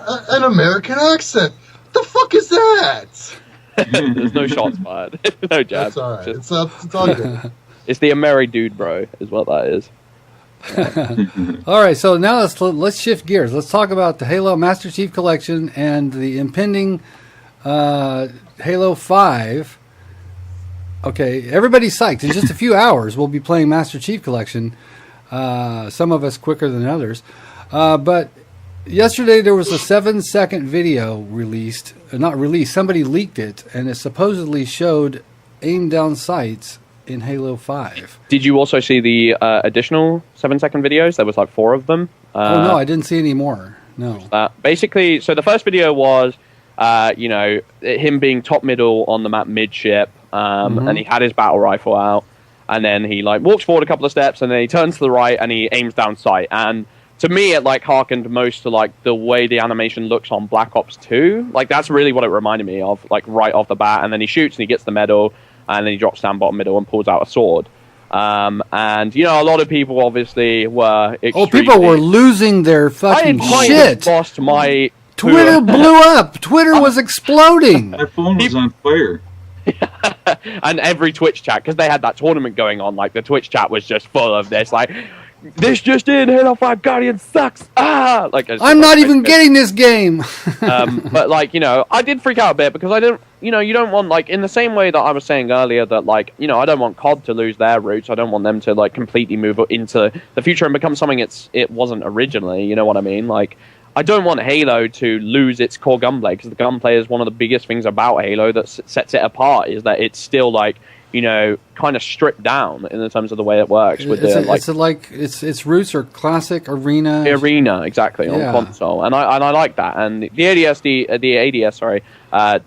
an American accent. What the fuck is that? There's no shots fired. No jab. That's all right. It's all good. It's the Ameri dude, bro, is what that is. All right, so now let's shift gears. Let's talk about the Halo Master Chief Collection and the impending Halo 5. Okay, everybody's psyched. In just a few hours, we'll be playing Master Chief Collection. Some of us quicker than others. But yesterday there was a 7-second video released. Not released, somebody leaked it, and it supposedly showed aim down sights in Halo 5. Did you also see the additional 7-second videos? There was like 4 of them. Oh, no, I didn't see any more. No. Basically, so the first video was, him being top middle on the map midship, and he had his battle rifle out, and then he like walks forward a couple of steps, and then he turns to the right, and he aims down sight. And to me, it like harkened most to like the way the animation looks on Black Ops 2. Like that's really what it reminded me of, like right off the bat. And then he shoots, and he gets the medal, and then he drops down bottom middle and pulls out a sword. And you know, a lot of people obviously were. People were losing their fucking shit. Lost my. Twitter blew up. Twitter was exploding. My phone was on fire. And every Twitch chat, because they had that tournament going on, like the Twitch chat was just full of this, like, this just in, Halo 5 Guardian sucks. Like I'm not even getting this game. But like, I did freak out a bit because I don't, you don't want, like, in the same way that I was saying earlier that, like, I don't want COD to lose their roots. I don't want them to, like, completely move into the future and become something it wasn't originally. You know what I mean? Like, I don't want Halo to lose its core gunplay, because the gunplay is one of the biggest things about Halo that sets it apart, is that it's still, like, kind of stripped down in terms of the way it works. Its roots are classic arena. The arena, exactly, on console, and I like that. And the ADS,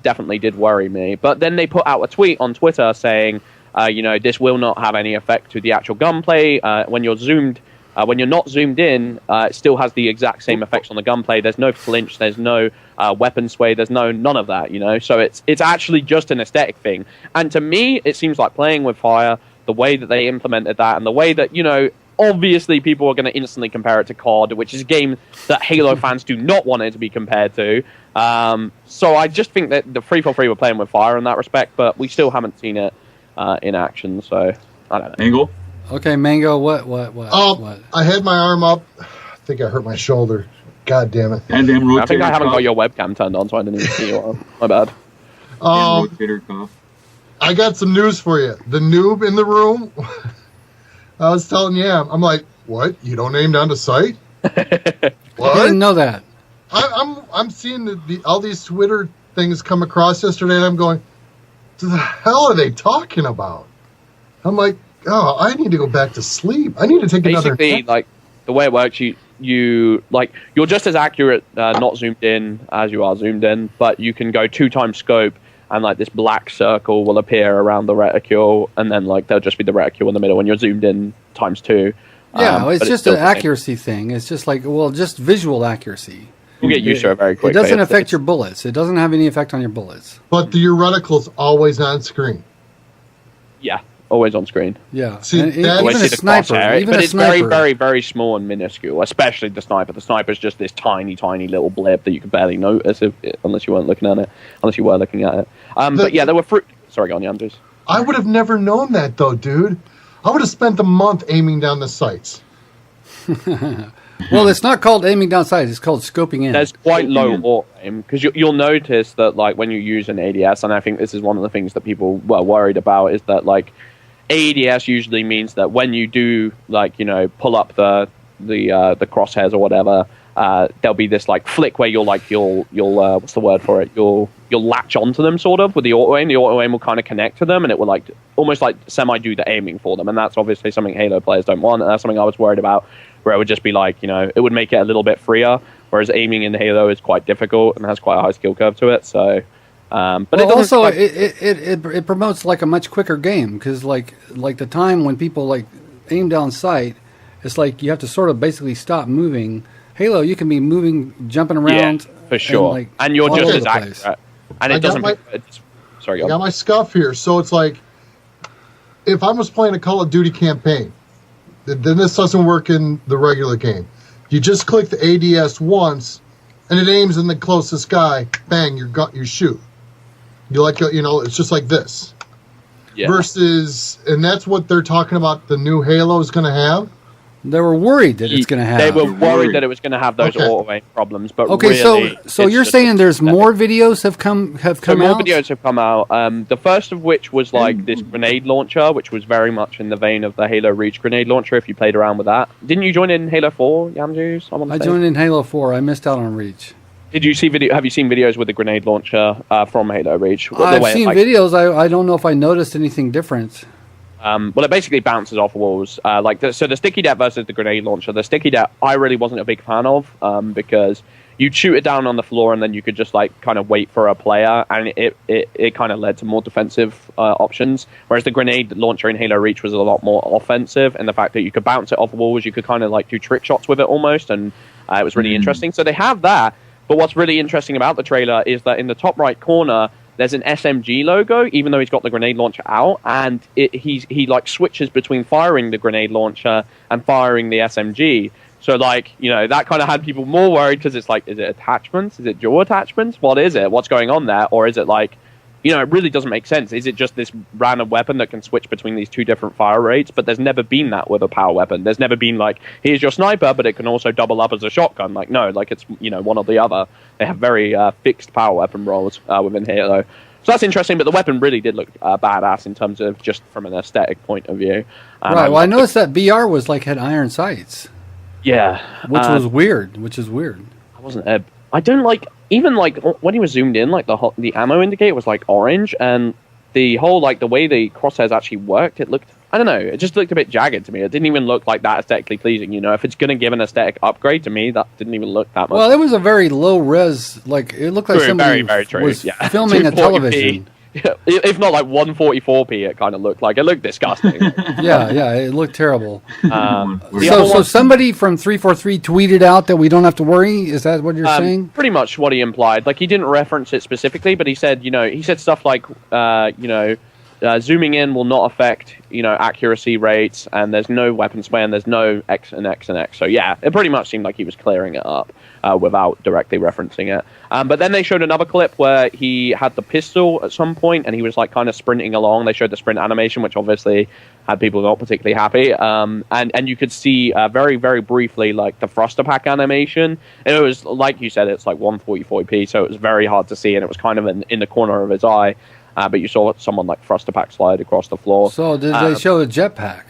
definitely did worry me. But then they put out a tweet on Twitter saying, this will not have any effect to the actual gunplay when you're zoomed. When you're not zoomed in, it still has the exact same effects on the gunplay. There's no flinch, there's no weapon sway, there's none of that, So it's actually just an aesthetic thing. And to me, it seems like playing with fire, the way that they implemented that, and the way that, obviously people are going to instantly compare it to COD, which is a game that Halo fans do not want it to be compared to. So I just think that the 343 were playing with fire in that respect, but we still haven't seen it in action, so I don't know. Angle? Okay, Mango, what? I had my arm up. I think I hurt my shoulder. God damn it. I think I haven't got your webcam turned on, so I didn't even see you. My bad. Rotator cuff. I got some news for you. The noob in the room, I was telling Yam, I'm like, what? You don't aim down to sight? What? I didn't know that. I'm seeing all these Twitter things come across yesterday, and I'm going, what the hell are they talking about? I'm like, oh, I need to go back to sleep. I need to take another. Basically, like, the way it works, you're just as accurate not zoomed in as you are zoomed in, but you can go 2x scope, and like this black circle will appear around the reticule, and then like there'll just be the reticule in the middle when you're zoomed in ×2. Yeah, it's just an accuracy thing. It's just like, just visual accuracy. You'll get used to it very quickly. It doesn't affect your bullets. It doesn't have any effect on your bullets. But your reticle's always on screen. Yeah. Always on screen. Yeah. See, even a sniper. But it's very, very, very small and minuscule, especially the sniper. The sniper's just this tiny, tiny little blip that you could barely notice unless you weren't looking at it. Unless you were looking at it. But yeah, there were fruit. Sorry, go on, Andrews. I would have never known that, though, dude. I would have spent a month aiming down the sights. Well, it's not called aiming down sights. It's called scoping in. There's quite low auto aim, because you'll notice that, like, when you use an ADS, and I think this is one of the things that people were worried about, is that, like, ADS usually means that when you do, like, pull up the crosshairs or whatever, there'll be this like flick where you'll what's the word for it? You'll latch onto them sort of with the auto aim. The auto aim will kind of connect to them, and it will like almost like semi do the aiming for them. And that's obviously something Halo players don't want. And that's something I was worried about, where it would just be like, it would make it a little bit freer. Whereas aiming in Halo is quite difficult and has quite a high skill curve to it. So. But it promotes like a much quicker game, because like the time when people like aim down sight, it's like you have to sort of basically stop moving. Halo, you can be moving, jumping around, for sure, and you're just as accurate. And it doesn't. Sorry, I got my scuff here, so it's like if I was playing a Call of Duty campaign, then this doesn't work in the regular game. You just click the ADS once, and it aims in the closest guy. Bang! You shoot. You like, it's just like this. Yeah. Versus, and that's what they're talking about. The new Halo is going to have. They were worried that it's going to have. They were worried that it was going to have those auto aim problems, but okay. Really, so you're saying there's more videos have come out. More videos have come out. The first of which was like this grenade launcher, which was very much in the vein of the Halo Reach grenade launcher. If you played around with that, didn't you join in Halo 4, Yamjuice? I joined in Halo 4. I missed out on Reach. Did you see Have you seen videos with the grenade launcher from Halo Reach? I've seen videos. I don't know if I noticed anything different. Well, it basically bounces off walls. So the sticky deck versus the grenade launcher. The sticky deck, I really wasn't a big fan of because you'd shoot it down on the floor and then you could just like kind of wait for a player, and it kind of led to more defensive options. Whereas the grenade launcher in Halo Reach was a lot more offensive, and the fact that you could bounce it off walls, you could kind of like do trick shots with it almost, and it was really interesting. So they have that. But what's really interesting about the trailer is that in the top right corner, there's an SMG logo, even though he's got the grenade launcher out, and he like switches between firing the grenade launcher and firing the SMG. So like, that kind of had people more worried, because it's like, is it attachments? Is it dual attachments? What is it? What's going on there? Or is it like, it really doesn't make sense. Is it just this random weapon that can switch between these two different fire rates? But there's never been that with a power weapon. There's never been like, here's your sniper, but it can also double up as a shotgun. Like, no, like it's, one or the other. They have very fixed power weapon roles within Halo. So that's interesting, but the weapon really did look badass in terms of just from an aesthetic point of view. Right, well, I noticed that BR was like had iron sights. Yeah. Which is weird. I don't like, even like when he was zoomed in, like the ammo indicator was like orange, and the whole, like the way the crosshairs actually worked, it looked, I don't know, it just looked a bit jagged to me. It didn't even look like that aesthetically pleasing, If it's going to give an aesthetic upgrade, to me, that didn't even look that much. Well, it was a very low res, like, it looked like somebody was filming a television. If not like 144p, it kind of looked like. It looked disgusting. yeah, it looked terrible. So somebody from 343 tweeted out that we don't have to worry? Is that what you're saying? Pretty much what he implied. Like, he didn't reference it specifically, but he said, he said stuff like, zooming in will not affect, accuracy rates, and there's no weapon sway, and there's no X and X and X. So yeah, it pretty much seemed like he was clearing it up without directly referencing it. But then they showed another clip where he had the pistol at some point, and he was like kind of sprinting along. They showed the sprint animation, which obviously had people not particularly happy. And you could see very, very briefly like the thruster pack animation. And it was, like you said, it's like 144p, so it was very hard to see, and it was kind of in the corner of his eye. But you saw someone like thruster pack slide across the floor. So did they show a jetpack?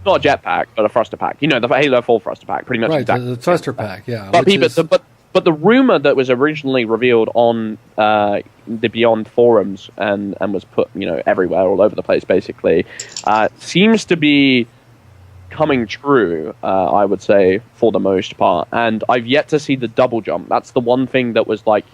Not a jetpack, but a thruster pack. The Halo 4 thruster pack, pretty much. Right, exactly the thruster pack, yeah. But the rumor that was originally revealed on the Beyond forums and was put, everywhere, all over the place, basically, seems to be coming true, I would say, for the most part. And I've yet to see the double jump. That's the one thing that was like,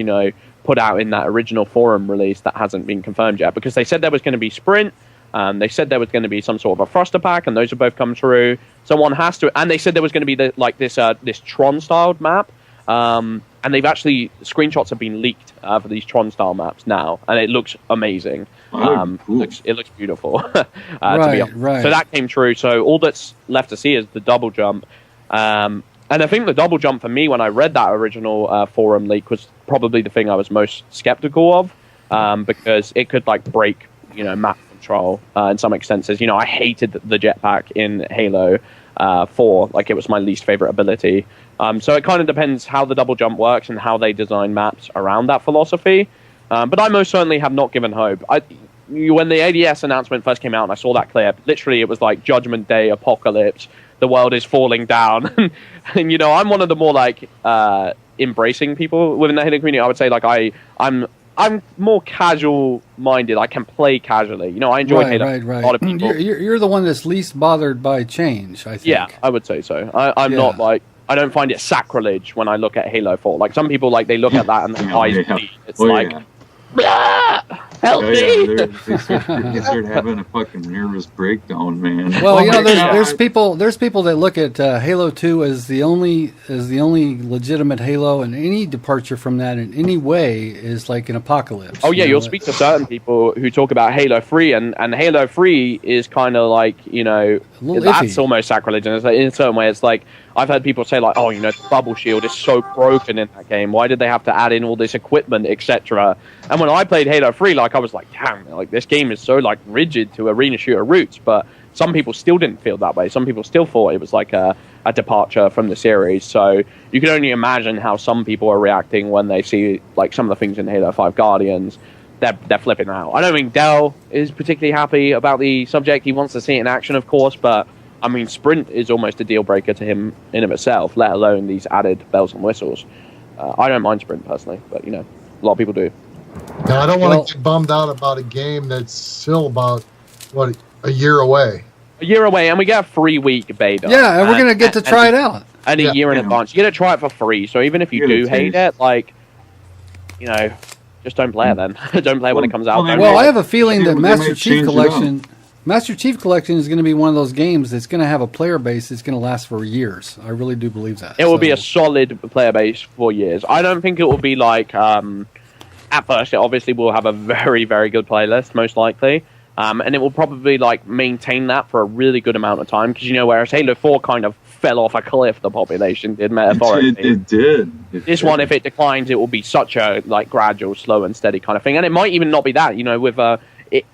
put out in that original forum release that hasn't been confirmed yet, because they said there was going to be sprint. They said there was going to be some sort of a thruster pack, and those have both come true. Someone has to, and they said there was going to be this Tron-styled map. And they've actually, screenshots have been leaked for these Tron-style maps now, and it looks amazing. Cool. It looks beautiful. To be honest. Right. So that came true. So all that's left to see is the double jump. And I think the double jump for me, when I read that original forum leak, was probably the thing I was most skeptical of, because it could like break, map control in some extenses. I hated the jetpack in Halo 4, like it was my least favorite ability. So it kind of depends how the double jump works and how they design maps around that philosophy. But I most certainly have not given hope. When the ADS announcement first came out and I saw that clip, literally it was like Judgment Day, apocalypse, the world is falling down. And I'm one of the more like embracing people within the Halo community. I would say like I'm more casual minded. I can play casually. I enjoy Halo. Right. A lot of people. You're the one that's least bothered by change, I think. Yeah, I would say so. I'm not like, I don't find it sacrilege when I look at Halo 4. Like some people, like they look at that and their eyes bleed. It's help me! They start having a fucking nervous breakdown, man. Well, there's people that look at Halo 2 as the only legitimate Halo, and any departure from that in any way is like an apocalypse. Oh yeah, you'll speak to certain people who talk about Halo 3, and Halo 3 is kind of like that's almost sacrilegious. In a certain way, it's like I've heard people say like, oh, the bubble shield is so broken in that game. Why did they have to add in all this equipment, etc.? And when I played Halo 3, like I was like, damn, like this game is so like rigid to arena shooter roots. But some people still didn't feel that way. Some people still thought it was like a departure from the series. So you can only imagine how some people are reacting when they see like some of the things in Halo 5 Guardians. They're flipping out. I don't think Dell is particularly happy about the subject. He wants to see it in action, of course, but I mean, sprint is almost a deal breaker to him in of itself, let alone these added bells and whistles. I don't mind sprint personally, but a lot of people do. Now, I don't want to get bummed out about a game that's still about a year away. A year away, and we get a 3-week beta. Yeah, and we're gonna get to try it out. And a year in advance, you get to try it for free. So even if you do hate it, like just don't play it then. Don't play it when it comes out. Well, I have a feeling that Master Chief Collection is going to be one of those games that's going to have a player base that's going to last for years. I really do believe that. It will be a solid player base for years. I don't think it will be like, at first, it obviously will have a very, very good playlist, most likely. And it will probably like maintain that for a really good amount of time, because whereas Halo 4 kind of fell off a cliff, the population did metaphorically. It did. This one, if it declines, it will be such a like gradual, slow and steady kind of thing, and it might even not be that. With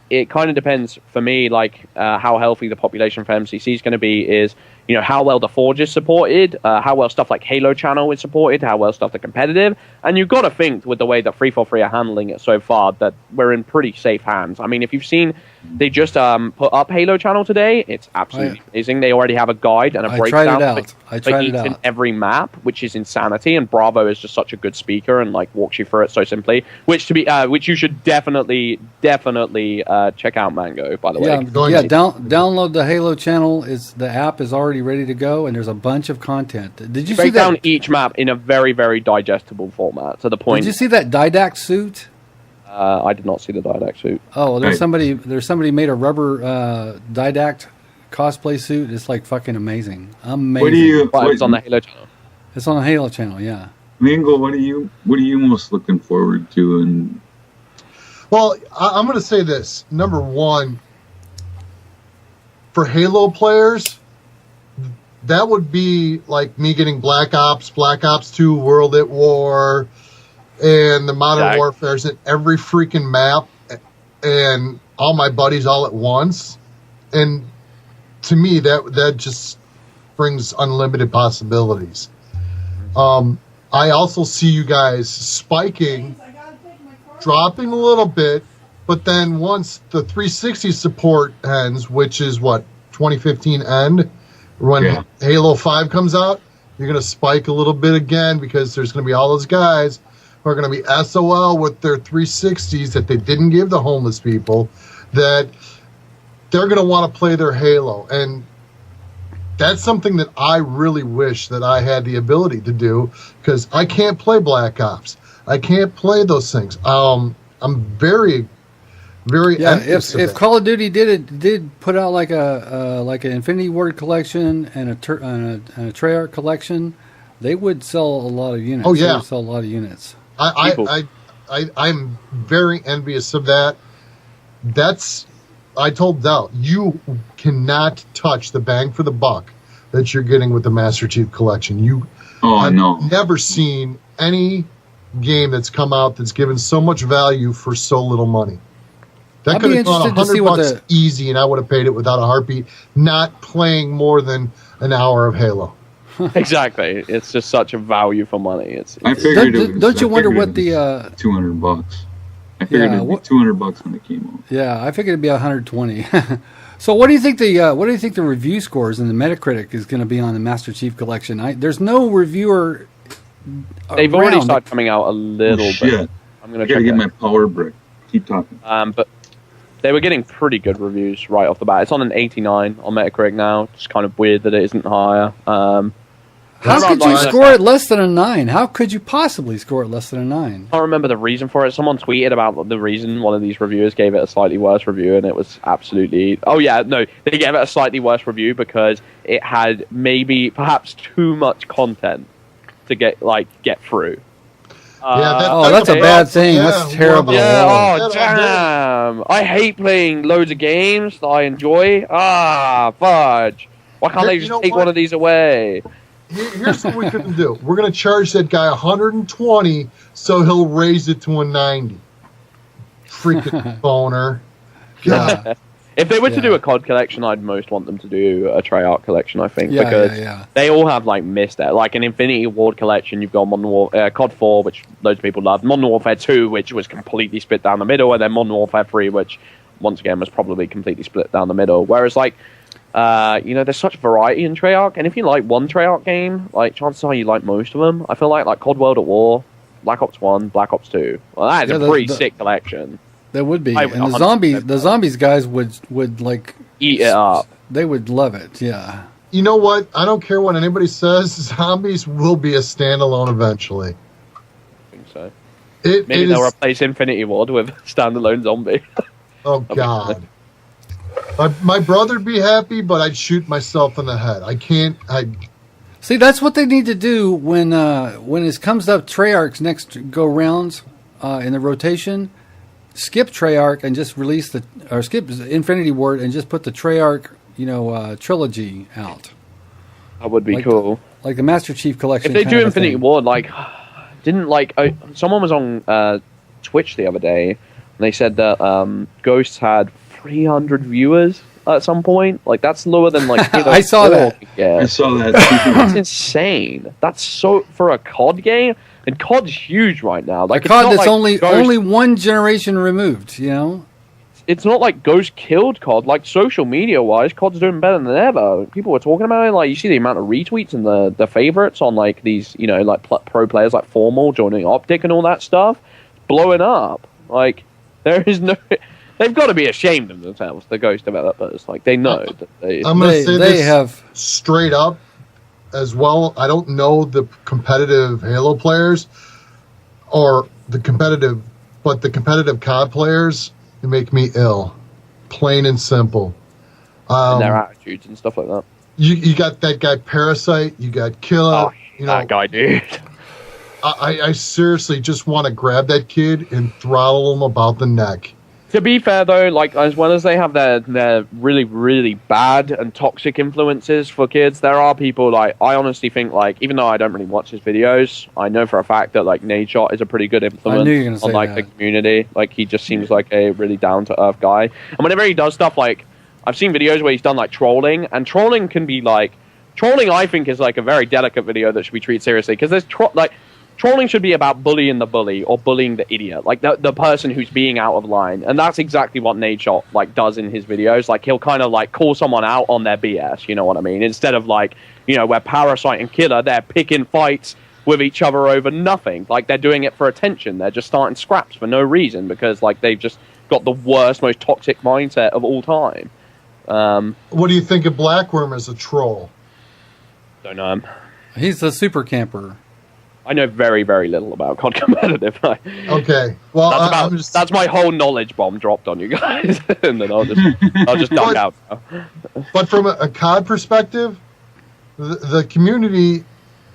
it kind of depends for me, like how healthy the population for MCC is going to be is. How well the Forge is supported, how well stuff like Halo Channel is supported, how well stuff the competitive, and you've got to think with the way that 343 are handling it so far that we're in pretty safe hands. I mean, if you've seen, they just put up Halo Channel today. It's absolutely amazing. They already have a guide and a breakdown I tried it out. in every map, which is insanity. And Bravo is just such a good speaker and like walks you through it so simply. Which you should definitely check out, Mango. By the way, download the Halo Channel. The app is already ready to go, and there's a bunch of content. Did you break see down each map in a very, very digestible format to the point? Did you see that Didact suit? I did not see the Didact suit. Oh, there's somebody made a rubber Didact cosplay suit. It's like fucking amazing. It's on the Halo Channel. It's on the Halo Channel, yeah. Mingo, what are you most looking forward to? And well, I'm going to say this. Number one, for Halo players, that would be like me getting Black Ops 2, World at War, and the Modern Warfare's in every freaking map, and all my buddies all at once. And to me, that just brings unlimited possibilities. I also see you guys spiking, dropping a little bit, but then once the 360 support ends, which is what, 2015 end, when Halo 5 comes out, you're going to spike a little bit again, because there's going to be all those guys who are going to be SOL with their 360s that they didn't give the homeless people, that they're going to want to play their Halo. And that's something that I really wish that I had the ability to do, because I can't play Black Ops. I can't play those things. I'm very if Call of Duty did put out like an Infinity Ward collection and a Treyarch collection, they would sell a lot of units. Oh yeah, they would sell a lot of units. I'm very envious of that. I told Del, you cannot touch the bang for the buck that you're getting with the Master Chief collection. I've never seen any game that's come out that's given so much value for so little money. That could have gone $100 easy, and I would have paid it without a heartbeat, not playing more than an hour of Halo. Exactly. It's just such a value for money. I figured don't you wonder what the $200? I figured it'd be $200 when it came out. Yeah, I figured it'd be $120. So, what do you think the review scores and the Metacritic is going to be on the Master Chief collection? There's no reviewer. They've already started coming out a little bit. I'm going to get my power brick. Keep talking. But they were getting pretty good reviews right off the bat. It's on an 89 on Metacritic now. It's kind of weird that it isn't higher. How could you score it less than a 9? How could you possibly score it less than a 9? I don't remember the reason for it. Someone tweeted about the reason. One of these reviewers gave it a slightly worse review, and it was absolutely... Oh, yeah, no. They gave it a slightly worse review because it had perhaps too much content to get through. That's a bad thing. That's terrible. Yeah, damn. I hate playing loads of games that I enjoy. Fudge. Why can't they just take one of these away? Here's what we couldn't do. We're going to charge that guy $120 so he'll raise it to a 90. Freaking boner. God. If they were to do a COD collection, I'd most want them to do a Treyarch collection, I think, because they all have missed it. Like an Infinity Ward collection, you've got COD 4, which loads of people love, Modern Warfare 2, which was completely split down the middle, and then Modern Warfare 3, which once again was probably completely split down the middle. Whereas there's such variety in Treyarch, and if you like one Treyarch game, chances are you like most of them. I feel like COD World at War, Black Ops 1, Black Ops 2. Well, that is a pretty sick collection. That would be, and the zombies guys would eat it up. They would love it, yeah. You know what? I don't care what anybody says. Zombies will be a standalone eventually. I think so. Maybe they'll replace Infinity Ward with standalone zombie. Oh God. My brother'd be happy, but I'd shoot myself in the head. I can't. See, that's what they need to do when it comes up Treyarch's next go rounds in the rotation. skip Treyarch and just skip Infinity Ward and just put the Treyarch, trilogy out. That would be cool. Like the Master Chief collection. If they do Infinity Ward, someone was on Twitch the other day, and they said that Ghosts had 300 viewers at some point. Like, that's lower than like I saw that. I saw that. That's insane. That's so for a COD game, and COD's huge right now. Like, a COD that's only one generation removed. It's not like Ghost killed COD. Like, social media wise, COD's doing better than ever. People were talking about it. Like, you see the amount of retweets and the favorites on like these, pro players like Formal joining Optic and all that stuff, blowing up. Like, there is no. They've got to be ashamed of themselves, the Ghost developers. Like, they know that I'm going to say this straight up as well. I don't know the competitive Halo players or the competitive COD players make me ill. Plain and simple. And their attitudes and stuff like that. You got that guy Parasite. You got Killer. That guy, dude. I seriously just want to grab that kid and throttle him about the neck. To be fair, though, like, as well as they have their really, really bad and toxic influences for kids, there are people, like, I honestly think, like, even though I don't really watch his videos, I know for a fact that, like, Nadeshot is a pretty good influence on, like, the community. Like, he just seems like a really down-to-earth guy. And whenever he does stuff, like, I've seen videos where he's done, like, trolling, and trolling can be, like, trolling, I think, is, like, a very delicate video that should be treated seriously, because there's, trolling should be about bullying the bully or bullying the idiot, like the person who's being out of line, and that's exactly what Nadeshot like does in his videos. Like, he'll kind of like call someone out on their BS, you know what I mean? Instead of like, where Parasite and Killer, they're picking fights with each other over nothing. Like, they're doing it for attention. They're just starting scraps for no reason because like they've just got the worst, most toxic mindset of all time. What do you think of Blackworm as a troll? Don't know him. He's a super camper. I know very, very little about COD competitive. Okay, well, that's my whole knowledge bomb dropped on you guys, and then I'll just duck out now. But from a COD perspective, the community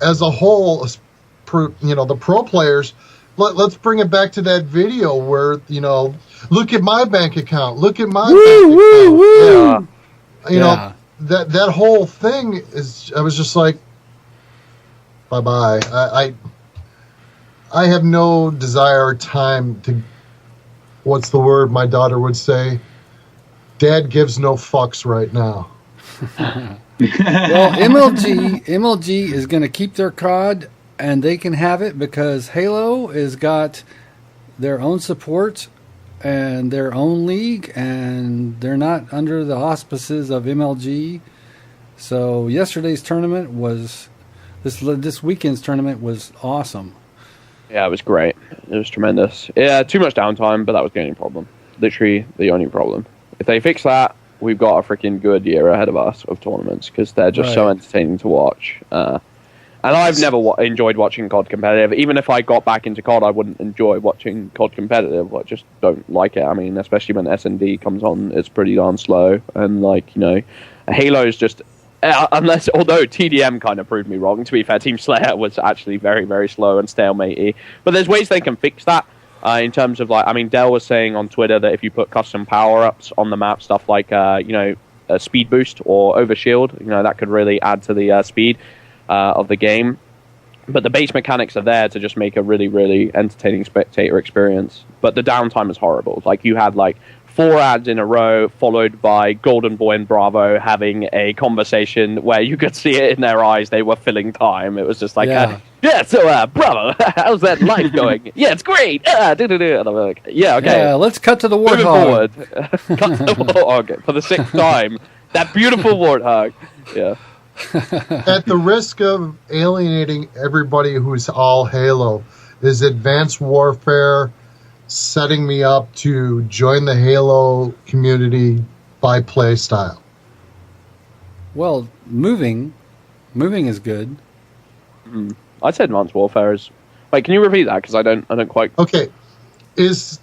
as a whole, the pro players. Let's bring it back to that video where look at my bank account. Look at my bank account. That whole thing is. I was just like, bye-bye. I have no desire or time to, what's the word my daughter would say? Dad gives no fucks right now. Well, MLG is going to keep their COD, and they can have it because Halo has got their own support and their own league, and they're not under the auspices of MLG. So yesterday's tournament was... This weekend's tournament was awesome. Yeah, it was great. It was tremendous. Yeah, too much downtime, but that was the only problem. Literally the only problem. If they fix that, we've got a freaking good year ahead of us of tournaments because they're just so entertaining to watch. And I've never enjoyed watching COD competitive. Even if I got back into COD, I wouldn't enjoy watching COD competitive. I just don't like it. I mean, especially when S&D comes on, it's pretty darn slow. And Halo's just... although TDM kind of proved me wrong, to be fair, Team Slayer was actually very, very slow and stalematey. But there's ways they can fix that in terms of, Dell was saying on Twitter that if you put custom power-ups on the map, stuff like, a speed boost or overshield, that could really add to the speed of the game. But the base mechanics are there to just make a really, really entertaining spectator experience. But the downtime is horrible. Like, you had, 4 ads in a row, followed by Golden Boy and Bravo having a conversation where you could see it in their eyes. They were filling time. It was just like, Bravo, how's that life going? Yeah, it's great. And I'm like, yeah, okay. Yeah, let's cut to the warthog. Cut to the warthog for the 6th time. That beautiful warthog. Yeah. At the risk of alienating everybody who's all Halo, is Advanced Warfare setting me up to join the Halo community by play style? Well, moving is good. I'd say Advanced Warfare is. Wait, can you repeat that? Because I don't quite. Okay, is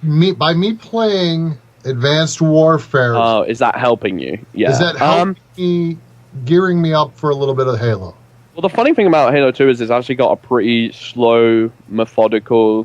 me playing Advanced Warfare? Oh, is that helping you? Yeah. Is that helping me, gearing me up for a little bit of Halo? Well, the funny thing about Halo 2 is it's actually got a pretty slow, methodical,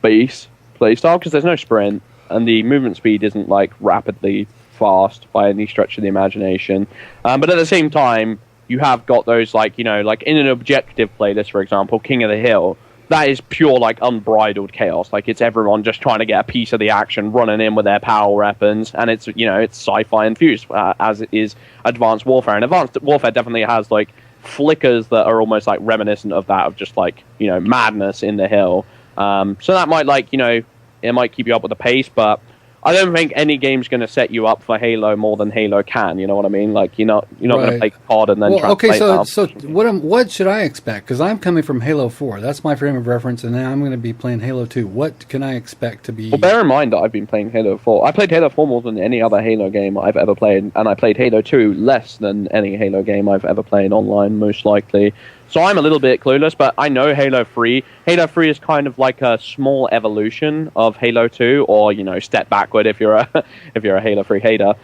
base. playstyle because there's no sprint and the movement speed isn't like rapidly fast by any stretch of the imagination. But at the same time, you have got those like, you know, like in an objective playlist, for example, King of the Hill. That is pure like unbridled chaos. Like it's everyone just trying to get a piece of the action, running in with their power weapons, and it's, you know, it's sci-fi infused as it is Advanced Warfare. And Advanced Warfare definitely has like flickers that are almost like reminiscent of that, of just like, you know, madness in the hill. So that might, like, you know, it might keep you up with the pace, but I don't think any game's going to set you up for Halo more than Halo can. You know what I mean? Like you're not going to play COD and then translate that. So what should I expect? Because I'm coming from Halo 4. That's my frame of reference, and now I'm going to be playing Halo 2. What can I expect to be? Well, bear in mind that I've been playing Halo 4. I played Halo 4 more than any other Halo game I've ever played, and I played Halo 2 less than any Halo game I've ever played online, most likely. So I'm a little bit clueless, but I know Halo 3. Halo 3 is kind of like a small evolution of Halo 2, or, you know, step backward if you're a Halo 3 hater,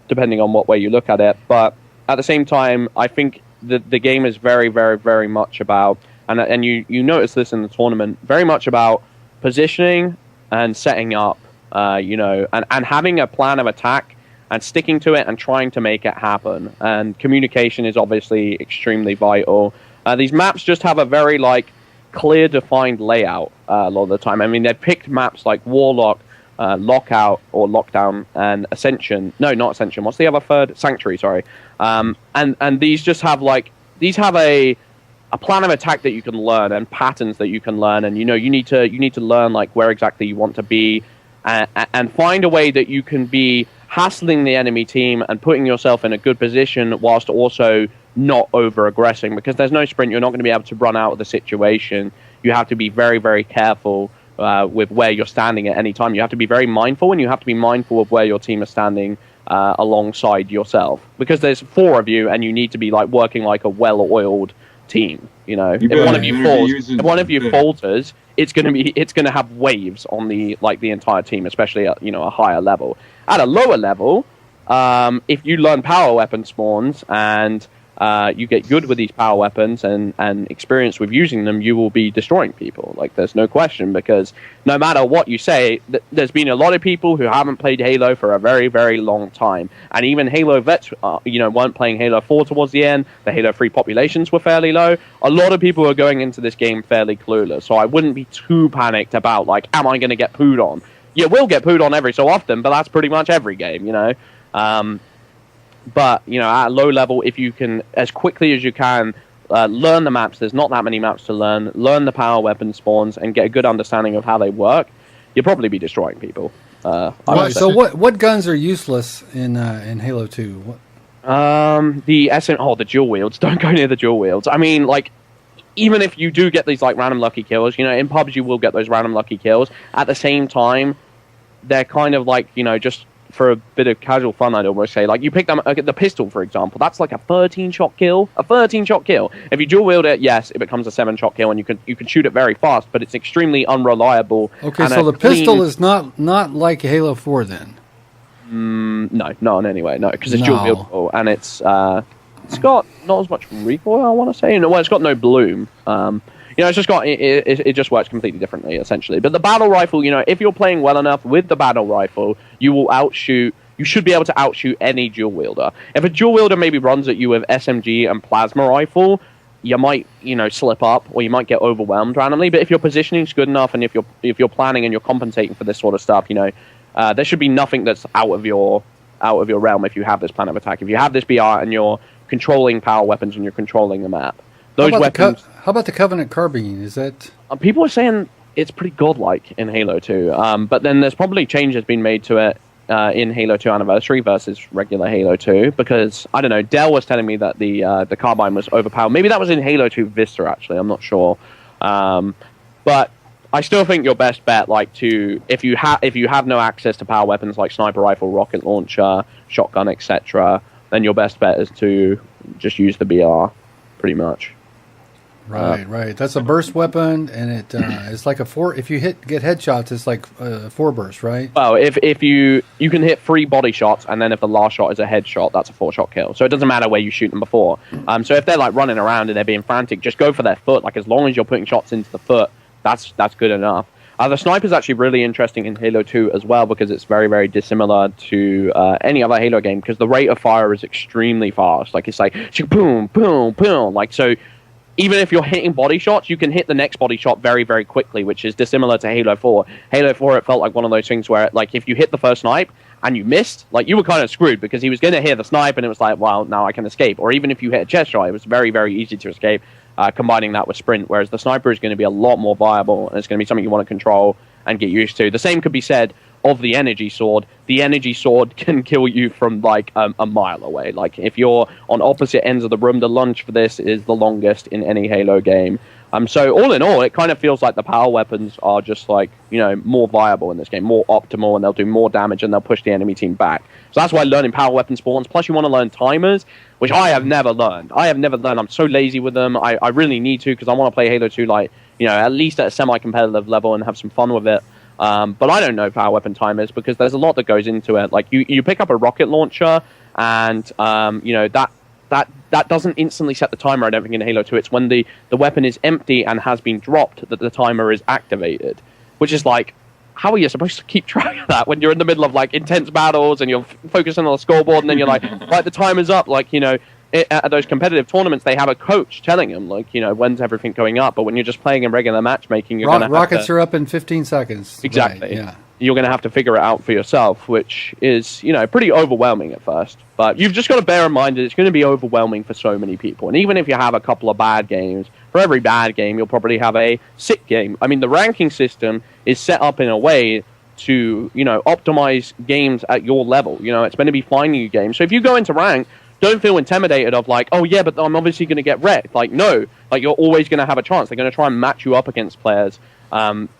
depending on what way you look at it. But at the same time, I think the game is very, very, very much about, and you notice this in the tournament, very much about positioning and setting up, you know, and having a plan of attack and sticking to it and trying to make it happen. And communication is obviously extremely vital. These maps just have a very, like, clear, defined layout a lot of the time. I mean, they've picked maps like Warlock, Lockout, or Lockdown, and Ascension. No, not Ascension. What's the other third? Sanctuary, sorry. And these just have, like, these have a plan of attack that you can learn and patterns that you can learn. And, you know, you need to learn, like, where exactly you want to be and find a way that you can be hassling the enemy team and putting yourself in a good position whilst also not over-aggressing, because there's no sprint. You're not going to be able to run out of the situation. You have to be very, very careful with where you're standing at any time. You have to be very mindful, and you have to be mindful of where your team is standing alongside yourself, because there's 4 of you and you need to be like working like a well-oiled team. You know, if one of you falters, it's going to have waves on the entire team, especially at, you know, a higher level. At a lower level, if you learn power weapon spawns and you get good with these power weapons and experience with using them, you will be destroying people. Like, there's no question, because no matter what you say, there's been a lot of people who haven't played Halo for a very, very long time. And even Halo vets, you know, weren't playing Halo 4 towards the end. The Halo 3 populations were fairly low. A lot of people are going into this game fairly clueless. So I wouldn't be too panicked about, like, am I going to get pooed on? You will get pooed on every so often, but that's pretty much every game, you know? But, you know, at a low level, if you can, as quickly as you can, learn the maps, there's not that many maps to learn the power weapon spawns, and get a good understanding of how they work, you'll probably be destroying people. So what guns are useless in Halo 2? The dual wields. Don't go near the dual wields. I mean, like, even if you do get these, like, random lucky kills, you know, in pubs you will get those random lucky kills. At the same time, they're kind of like, you know, just for a bit of casual fun, I'd almost say. Like, you pick them, the pistol, for example, that's like a 13-shot kill. A 13-shot kill. If you dual wield it, yes, it becomes a 7-shot kill, and you can shoot it very fast, but it's extremely unreliable. Okay, so the pistol is not like Halo 4 then? No, not in any way, no, because it's dual wieldable, and it's got not as much recoil, I want to say. Well, it's got no bloom. You know, it's just got it just works completely differently, essentially. But the battle rifle, you know, if you're playing well enough with the battle rifle, you should be able to outshoot any dual wielder. If a dual wielder maybe runs at you with SMG and plasma rifle, you might, you know, slip up, or you might get overwhelmed randomly. But if your positioning's good enough, and if you're planning and you're compensating for this sort of stuff, you know, there should be nothing that's out of your realm if you have this plan of attack. If you have this BR and you're controlling power weapons and you're controlling the map. Those weapons. How about the Covenant carbine? Is that people are saying it's pretty godlike in Halo 2, but then there's probably changes being made to it in Halo 2 Anniversary versus regular Halo 2, because I don't know. Dell was telling me that the carbine was overpowered. Maybe that was in Halo 2 Vista, actually. I'm not sure, but I still think your best bet, like, if you have no access to power weapons like sniper rifle, rocket launcher, shotgun, etc., then your best bet is to just use the BR, pretty much. Right. That's a burst weapon, and it's like a 4. If you get headshots, it's like 4 bursts, right? Well, if you can hit 3 body shots, and then if the last shot is a headshot, that's a 4-shot kill. So it doesn't matter where you shoot them before. So if they're like running around and they're being frantic, just go for their foot. Like, as long as you're putting shots into the foot, that's good enough. The sniper is actually really interesting in Halo 2 as well because it's very, very dissimilar to any other Halo game because the rate of fire is extremely fast. Like, it's like, boom, boom, boom. Like, so even if you're hitting body shots, you can hit the next body shot very, very quickly, which is dissimilar to Halo 4. Halo 4, it felt like one of those things where, like, if you hit the first snipe and you missed, like, you were kind of screwed because he was going to hit the snipe and it was like, well, now I can escape. Or even if you hit a chest shot, it was very, very easy to escape, combining that with sprint, whereas the sniper is going to be a lot more viable and it's going to be something you want to control and get used to. The same could be said of the energy sword. The energy sword can kill you from like a mile away. Like if you're on opposite ends of the room, the launch for this is the longest in any Halo game. So all in all, it kind of feels like the power weapons are just like, you know, more viable in this game, more optimal, and they'll do more damage and they'll push the enemy team back. So that's why learning power weapon spawns. Plus you want to learn timers, which I have never learned. I'm so lazy with them. I really need to because I want to play Halo 2 like, you know, at least at a semi-competitive level and have some fun with it. But I don't know power weapon timers because there's a lot that goes into it. Like you pick up a rocket launcher and, you know, that doesn't instantly set the timer, I don't think, in Halo 2. It's when the weapon is empty and has been dropped that the timer is activated, which is like, how are you supposed to keep track of that when you're in the middle of like intense battles and you're focusing on the scoreboard and then you're like, right, the timer's up. Like, you know, at those competitive tournaments, they have a coach telling them, like, you know, when's everything going up. But when you're just playing in regular matchmaking, you're going to rockets are up in 15 seconds. Exactly. Right, yeah. You're going to have to figure it out for yourself, which is, you know, pretty overwhelming at first. But you've just got to bear in mind that it's going to be overwhelming for so many people. And even if you have a couple of bad games, for every bad game, you'll probably have a sick game. I mean, the ranking system is set up in a way to, you know, optimize games at your level. You know, it's going to be finding you games. So if you go into rank, don't feel intimidated of like, oh yeah, but I'm obviously going to get wrecked. Like, no, like you're always going to have a chance. They're going to try and match you up against players.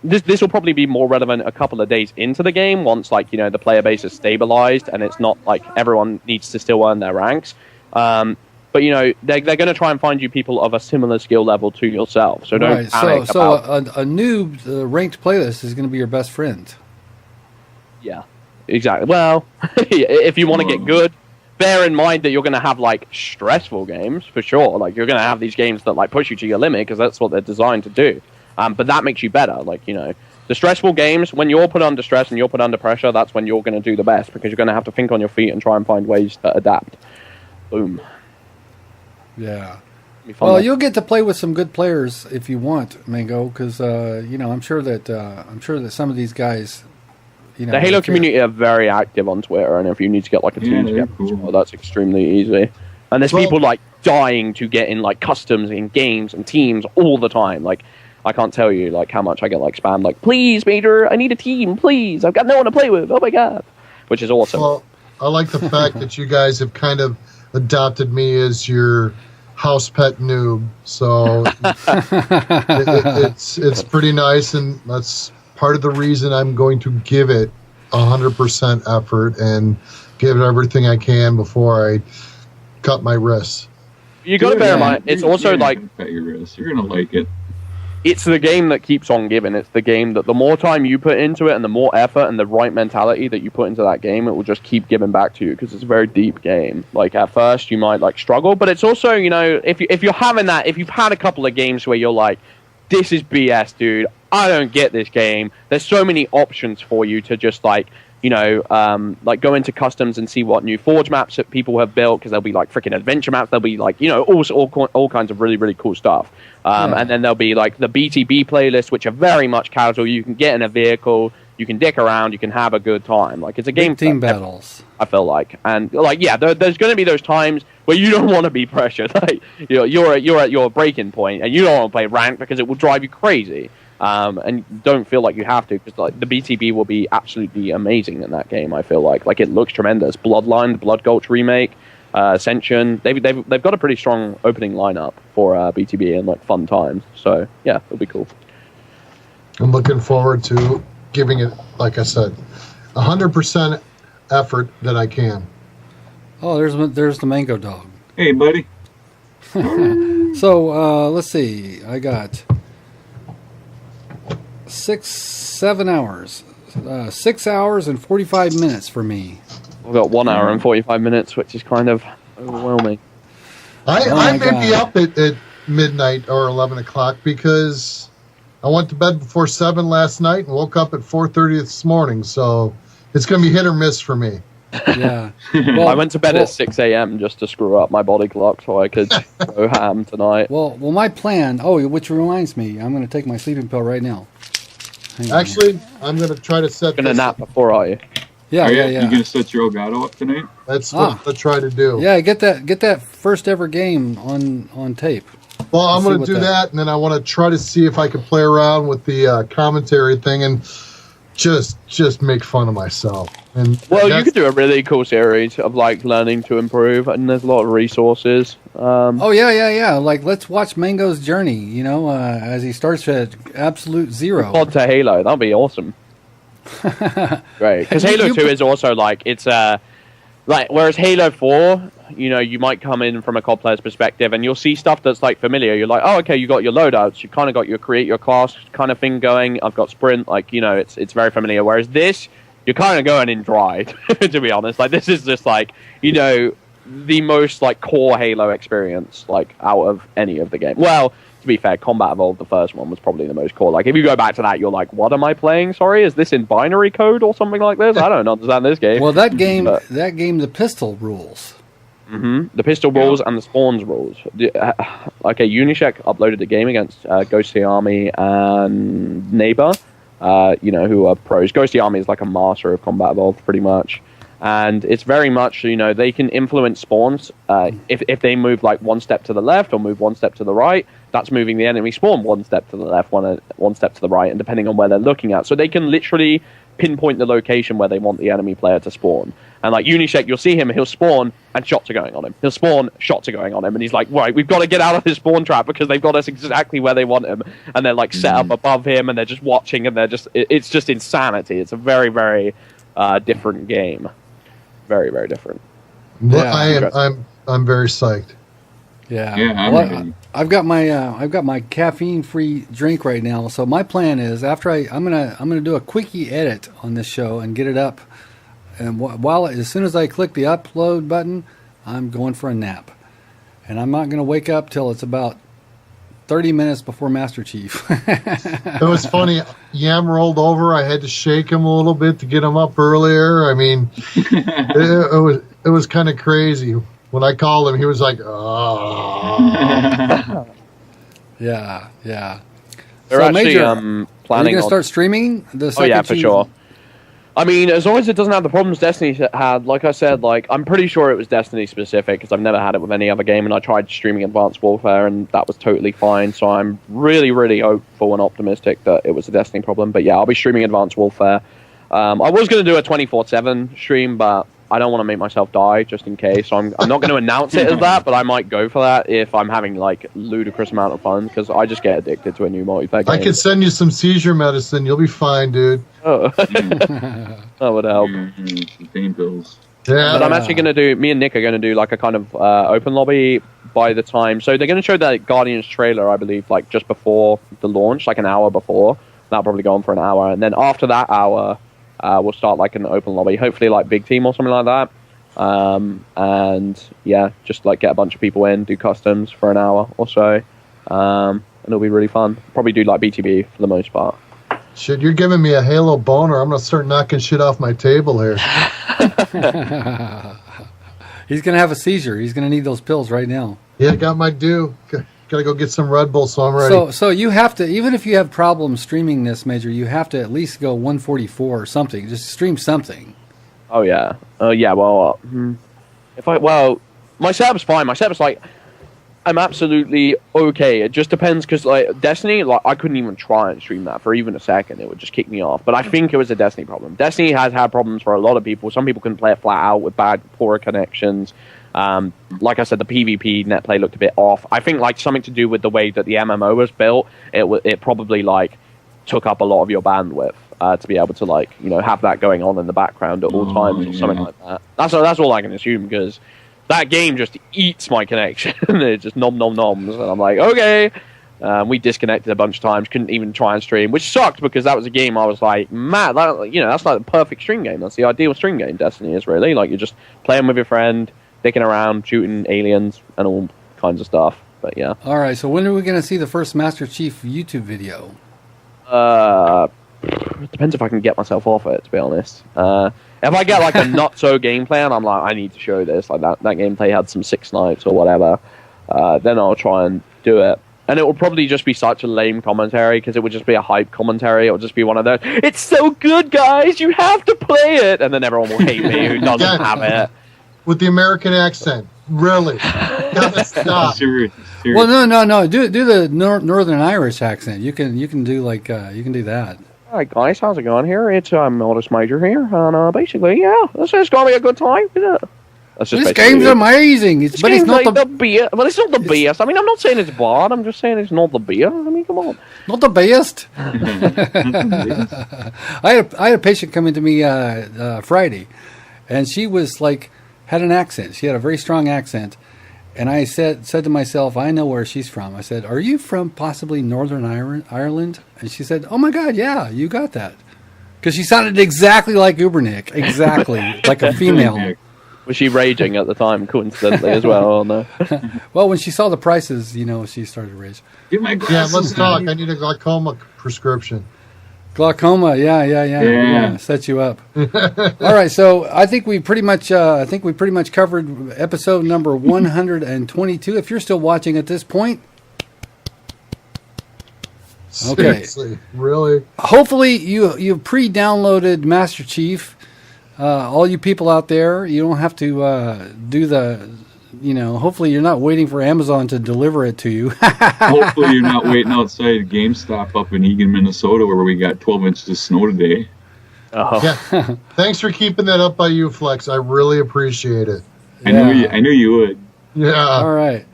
This will probably be more relevant a couple of days into the game once, like, you know, the player base is stabilized and it's not like everyone needs to still earn their ranks. But, you know, they're going to try and find you people of a similar skill level to yourself. So don't panic about... a noob ranked playlist is going to be your best friend. Yeah, exactly. Well, if you want to get good, bear in mind that you're going to have, like, stressful games, for sure. Like, you're going to have these games that, like, push you to your limit because that's what they're designed to do. But that makes you better. Like, you know, the stressful games, when you're put under stress and you're put under pressure, that's when you're going to do the best because you're going to have to think on your feet and try and find ways to adapt. Boom. Yeah. Well, you'll get to play with some good players if you want, Mango, because you know, I'm sure that some of these guys, you know, the Halo community are very active on Twitter, and if you need to get like a team together, cool. That's extremely easy. And there's people like dying to get in like customs in games and teams all the time. Like, I can't tell you like how much I get like spam, like, please, Major, I need a team, please. I've got no one to play with. Oh my god, which is awesome. Well, I like the fact that you guys have kind of adopted me as your house pet noob, so it's pretty nice, and that's part of the reason I'm going to give it 100% effort and give it everything I can before I cut my wrists. You got to bear in mind, it's also like cut your wrists. You're gonna like it. It's the game that keeps on giving. It's the game that the more time you put into it and the more effort and the right mentality that you put into that game, it will just keep giving back to you because it's a very deep game. Like, at first, you might, like, struggle, but it's also, you know, if you're having that, if you've had a couple of games where you're like, this is BS, dude, I don't get this game, there's so many options for you to just, like, you know, like go into customs and see what new Forge maps that people have built, because there'll be like freaking adventure maps, there'll be like, you know, all kinds of really, really cool stuff. And then there'll be like the BTB playlist, which are very much casual. You can get in a vehicle, you can dick around, you can have a good time. Like, it's a game. Team battles, I feel like. And like, yeah, there's going to be those times where you don't want to be pressured. Like, you know, you're at your breaking point and you don't want to play ranked because it will drive you crazy. And don't feel like you have to, because like the BTB will be absolutely amazing in that game. I feel like it looks tremendous. Bloodline, the Blood Gulch remake, Ascension. They've got a pretty strong opening lineup for BTB and like fun times. So yeah, it'll be cool. I'm looking forward to giving it, like I said, 100% effort that I can. Oh, there's the Mango Dog. Hey, buddy. So let's see. I got 7 hours. 6 hours and 45 minutes for me. I've got 1 hour and 45 minutes, which is kind of overwhelming. I may be up at midnight or 11 o'clock because I went to bed before 7 last night and woke up at 4:30 this morning. So it's going to be hit or miss for me. Yeah. Well, I went to bed at 6 a.m. just to screw up my body clock so I could go ham tonight. Well, my plan. Oh, which reminds me, I'm going to take my sleeping pill right now. Actually, I'm going to try to set. You're going to nap before, are you? Yeah. You going to set your Elgato up tonight? That's what I'm going to try to do. Yeah, get that first ever game on tape. Well, I'm going to do that, and then I want to try to see if I can play around with the commentary thing and just make fun of myself. And you could do a really cool series of like learning to improve, and there's a lot of resources. Yeah. Like, let's watch Mango's journey. You know, as he starts at absolute zero. Pod to Halo, that'd be awesome. Great, because Halo 2 is also like it's like whereas Halo 4, you know, you might come in from a COD player's perspective and you'll see stuff that's like familiar. You're like, oh, okay, you got your loadouts, you kind of got your create your class kind of thing going. I've got sprint, like, you know, it's very familiar. Whereas this, you're kind of going in dry, to be honest. Like, this is just like, you know, the most like core Halo experience like out of any of the game. Well, to be fair, Combat Evolved, the first one, was probably the most core. Like, if you go back to that, you're like, what am I playing? Sorry, is this in binary code or something like this? I don't understand this game. Well, that game, the pistol rules. Mm-hmm. The pistol rules and the spawns rules. Okay, Unisec uploaded a game against Ghost of the Army and Neighbor, you know, who are pros. Ghost of the Army is like a master of Combat Evolved, pretty much. And it's very much, you know, they can influence spawns. If they move like one step to the left or move one step to the right, that's moving the enemy spawn one step to the left, one step to the right, and depending on where they're looking at. So they can literally pinpoint the location where they want the enemy player to spawn. And like Unisec, you'll see him, he'll spawn, and shots are going on him. He'll spawn, shots are going on him, and he's like, right, we've got to get out of this spawn trap because they've got us exactly where they want him. And they're like set up above him, and they're just watching, and it's just insanity. It's a very, very different game. Very, very different. Well, I'm very psyched. Yeah. Well, I've got my caffeine-free drink right now. So my plan is after I'm gonna do a quickie edit on this show and get it up. And as soon as I click the upload button, I'm going for a nap. And I'm not gonna wake up till it's about 30 minutes before Masterchief. It was funny. Yam rolled over. I had to shake him a little bit to get him up earlier. I mean, it was kind of crazy. When I called him, he was like, "Oh." Yeah. They're actually Major, planning are you going to start streaming? Oh yeah, for sure. I mean, as long as it doesn't have the problems Destiny had, like I said, like I'm pretty sure it was Destiny specific because I've never had it with any other game, and I tried streaming Advanced Warfare, and that was totally fine. So I'm really, really hopeful and optimistic that it was a Destiny problem. But yeah, I'll be streaming Advanced Warfare. I was going to do a 24/7 stream, but I don't want to make myself die just in case. So I'm not going to announce it as that, but I might go for that if I'm having like ludicrous amount of fun because I just get addicted to a new multiplayer game. I could send you some seizure medicine. You'll be fine, dude. Oh. That would help. Pain pills. Yeah. But I'm actually going to do, me and Nick are going to do like a kind of open lobby by the time. So they're going to show that Guardians trailer, I believe, like just before the launch, like an hour before. That'll probably go on for an hour. And then after that hour, we'll start like an open lobby, hopefully like big team or something like that. And yeah, just like get a bunch of people in, do customs for an hour or so. And it'll be really fun. Probably do like BTB for the most part. Shit, you're giving me a Halo boner. I'm going to start knocking shit off my table here. He's going to have a seizure. He's going to need those pills right now. Yeah, got my due. Got to go get some Red Bull, so I'm ready. So you have to, even if you have problems streaming this, Major, you have to at least go 144 or something. Just stream something. Oh, yeah. Well, my setup's fine. My setup's like, I'm absolutely okay. It just depends because like Destiny, like I couldn't even try and stream that for even a second. It would just kick me off. But I think it was a Destiny problem. Destiny has had problems for a lot of people. Some people couldn't play it flat out with poor connections. Like I said, the PvP net play looked a bit off. I think like something to do with the way that the MMO was built. It probably like took up a lot of your bandwidth to be able to like have that going on in the background at all times or something like that. That's all I can assume because that game just eats my connection. It just noms, and I'm like, okay. We disconnected a bunch of times, couldn't even try and stream, which sucked because that was a game I was like, man, that's like the perfect stream game. That's the ideal stream game. Destiny is really like you're just playing with your friend, dicking around, shooting aliens, and all kinds of stuff. But yeah. All right. So when are we going to see the first Master Chief YouTube video? It depends if I can get myself off it, to be honest. If I get like a not so gameplay and I'm like, I need to show this, like that gameplay had some 6 snipes or whatever, then I'll try and do it. And it will probably just be such a lame commentary because it would just be a hype commentary. It will just be one of those, it's so good, guys, you have to play it. And then everyone will hate me who doesn't have it. With the American accent. Really? Gotta stop. Well, no. Do the Northern Irish accent. You can do like you can do that. All right, guys, how's it going here? It's Modest Major here, and basically, yeah, this is gonna be a good time. Yeah. This game's amazing. It's not the best. Well, it's not the best. I mean, I'm not saying it's bad. I'm just saying it's not the best. I mean, come on. Not the best. I had a patient come into me Friday, and she was like had an accent. She had a very strong accent. And I said to myself, I know where she's from. I said, are you from possibly Northern Ireland? And she said, oh my God, yeah, you got that. Because she sounded exactly like Ubernick. Exactly. Like a female. Was she raging at the time, coincidentally, as well? Or no? Well, when she saw the prices, she started to rage. Yeah, let's talk. I need a glaucoma prescription. Glaucoma, yeah. Set you up. All right, so I think we pretty much covered episode number 122. If you're still watching at this point, okay. Seriously, really. Hopefully you've pre-downloaded Masterchief. All you people out there, you don't have to do the. Hopefully you're not waiting for Amazon to deliver it to you. Hopefully you're not waiting outside GameStop up in Eagan, Minnesota, where we got 12 inches of snow today. Oh. Yeah. Thanks for keeping that up by you, Flex. I really appreciate it. I knew you would. Yeah. All right.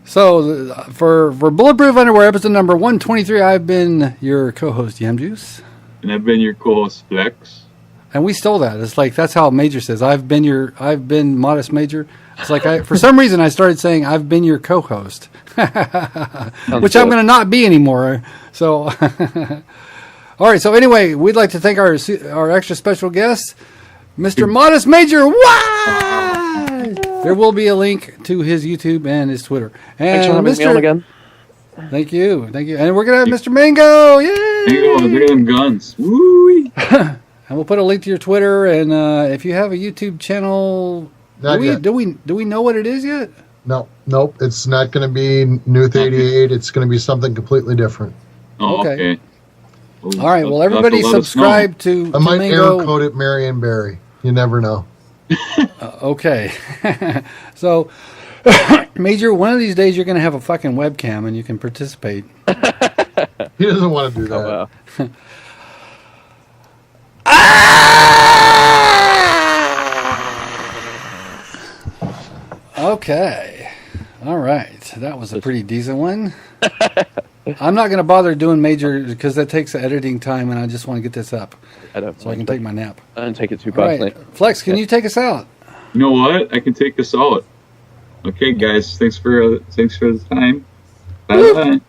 So for Bulletproof Underwear, episode number 123, I've been your co-host, Yam Juice. And I've been your co-host, Flex. And we stole that. It's like, that's how Major says. I've been Modest Major. It's like, for some reason, I started saying, I've been your co-host. Which I'm going to not be anymore. So, all right. So anyway, we'd like to thank our extra special guest, Mr. Modest Major. Why? There will be a link to his YouTube and his Twitter. And thanks for having me on again. Thank you. And we're going to have Mr. Mango. Yay! Mango, look at them guns. Woo! And we'll put a link to your Twitter. And if you have a YouTube channel... Do we know what it is yet? Nope. It's not going to be Nuth 88. It's going to be something completely different. Oh, okay. All right. Well, everybody subscribe to I might Mango. air code it Marion Barry. You never know. Okay. So, Major, one of these days you're going to have a fucking webcam and you can participate. He doesn't want to do that. Oh, well. Okay. All right. That was a pretty decent one. I'm not going to bother doing Major because that takes editing time and I just want to get this up so I can take my nap. I don't take it too personally. Right. Flex, can you take us out? You know what? I can take us out. Okay, guys. Thanks for the time. Bye-bye.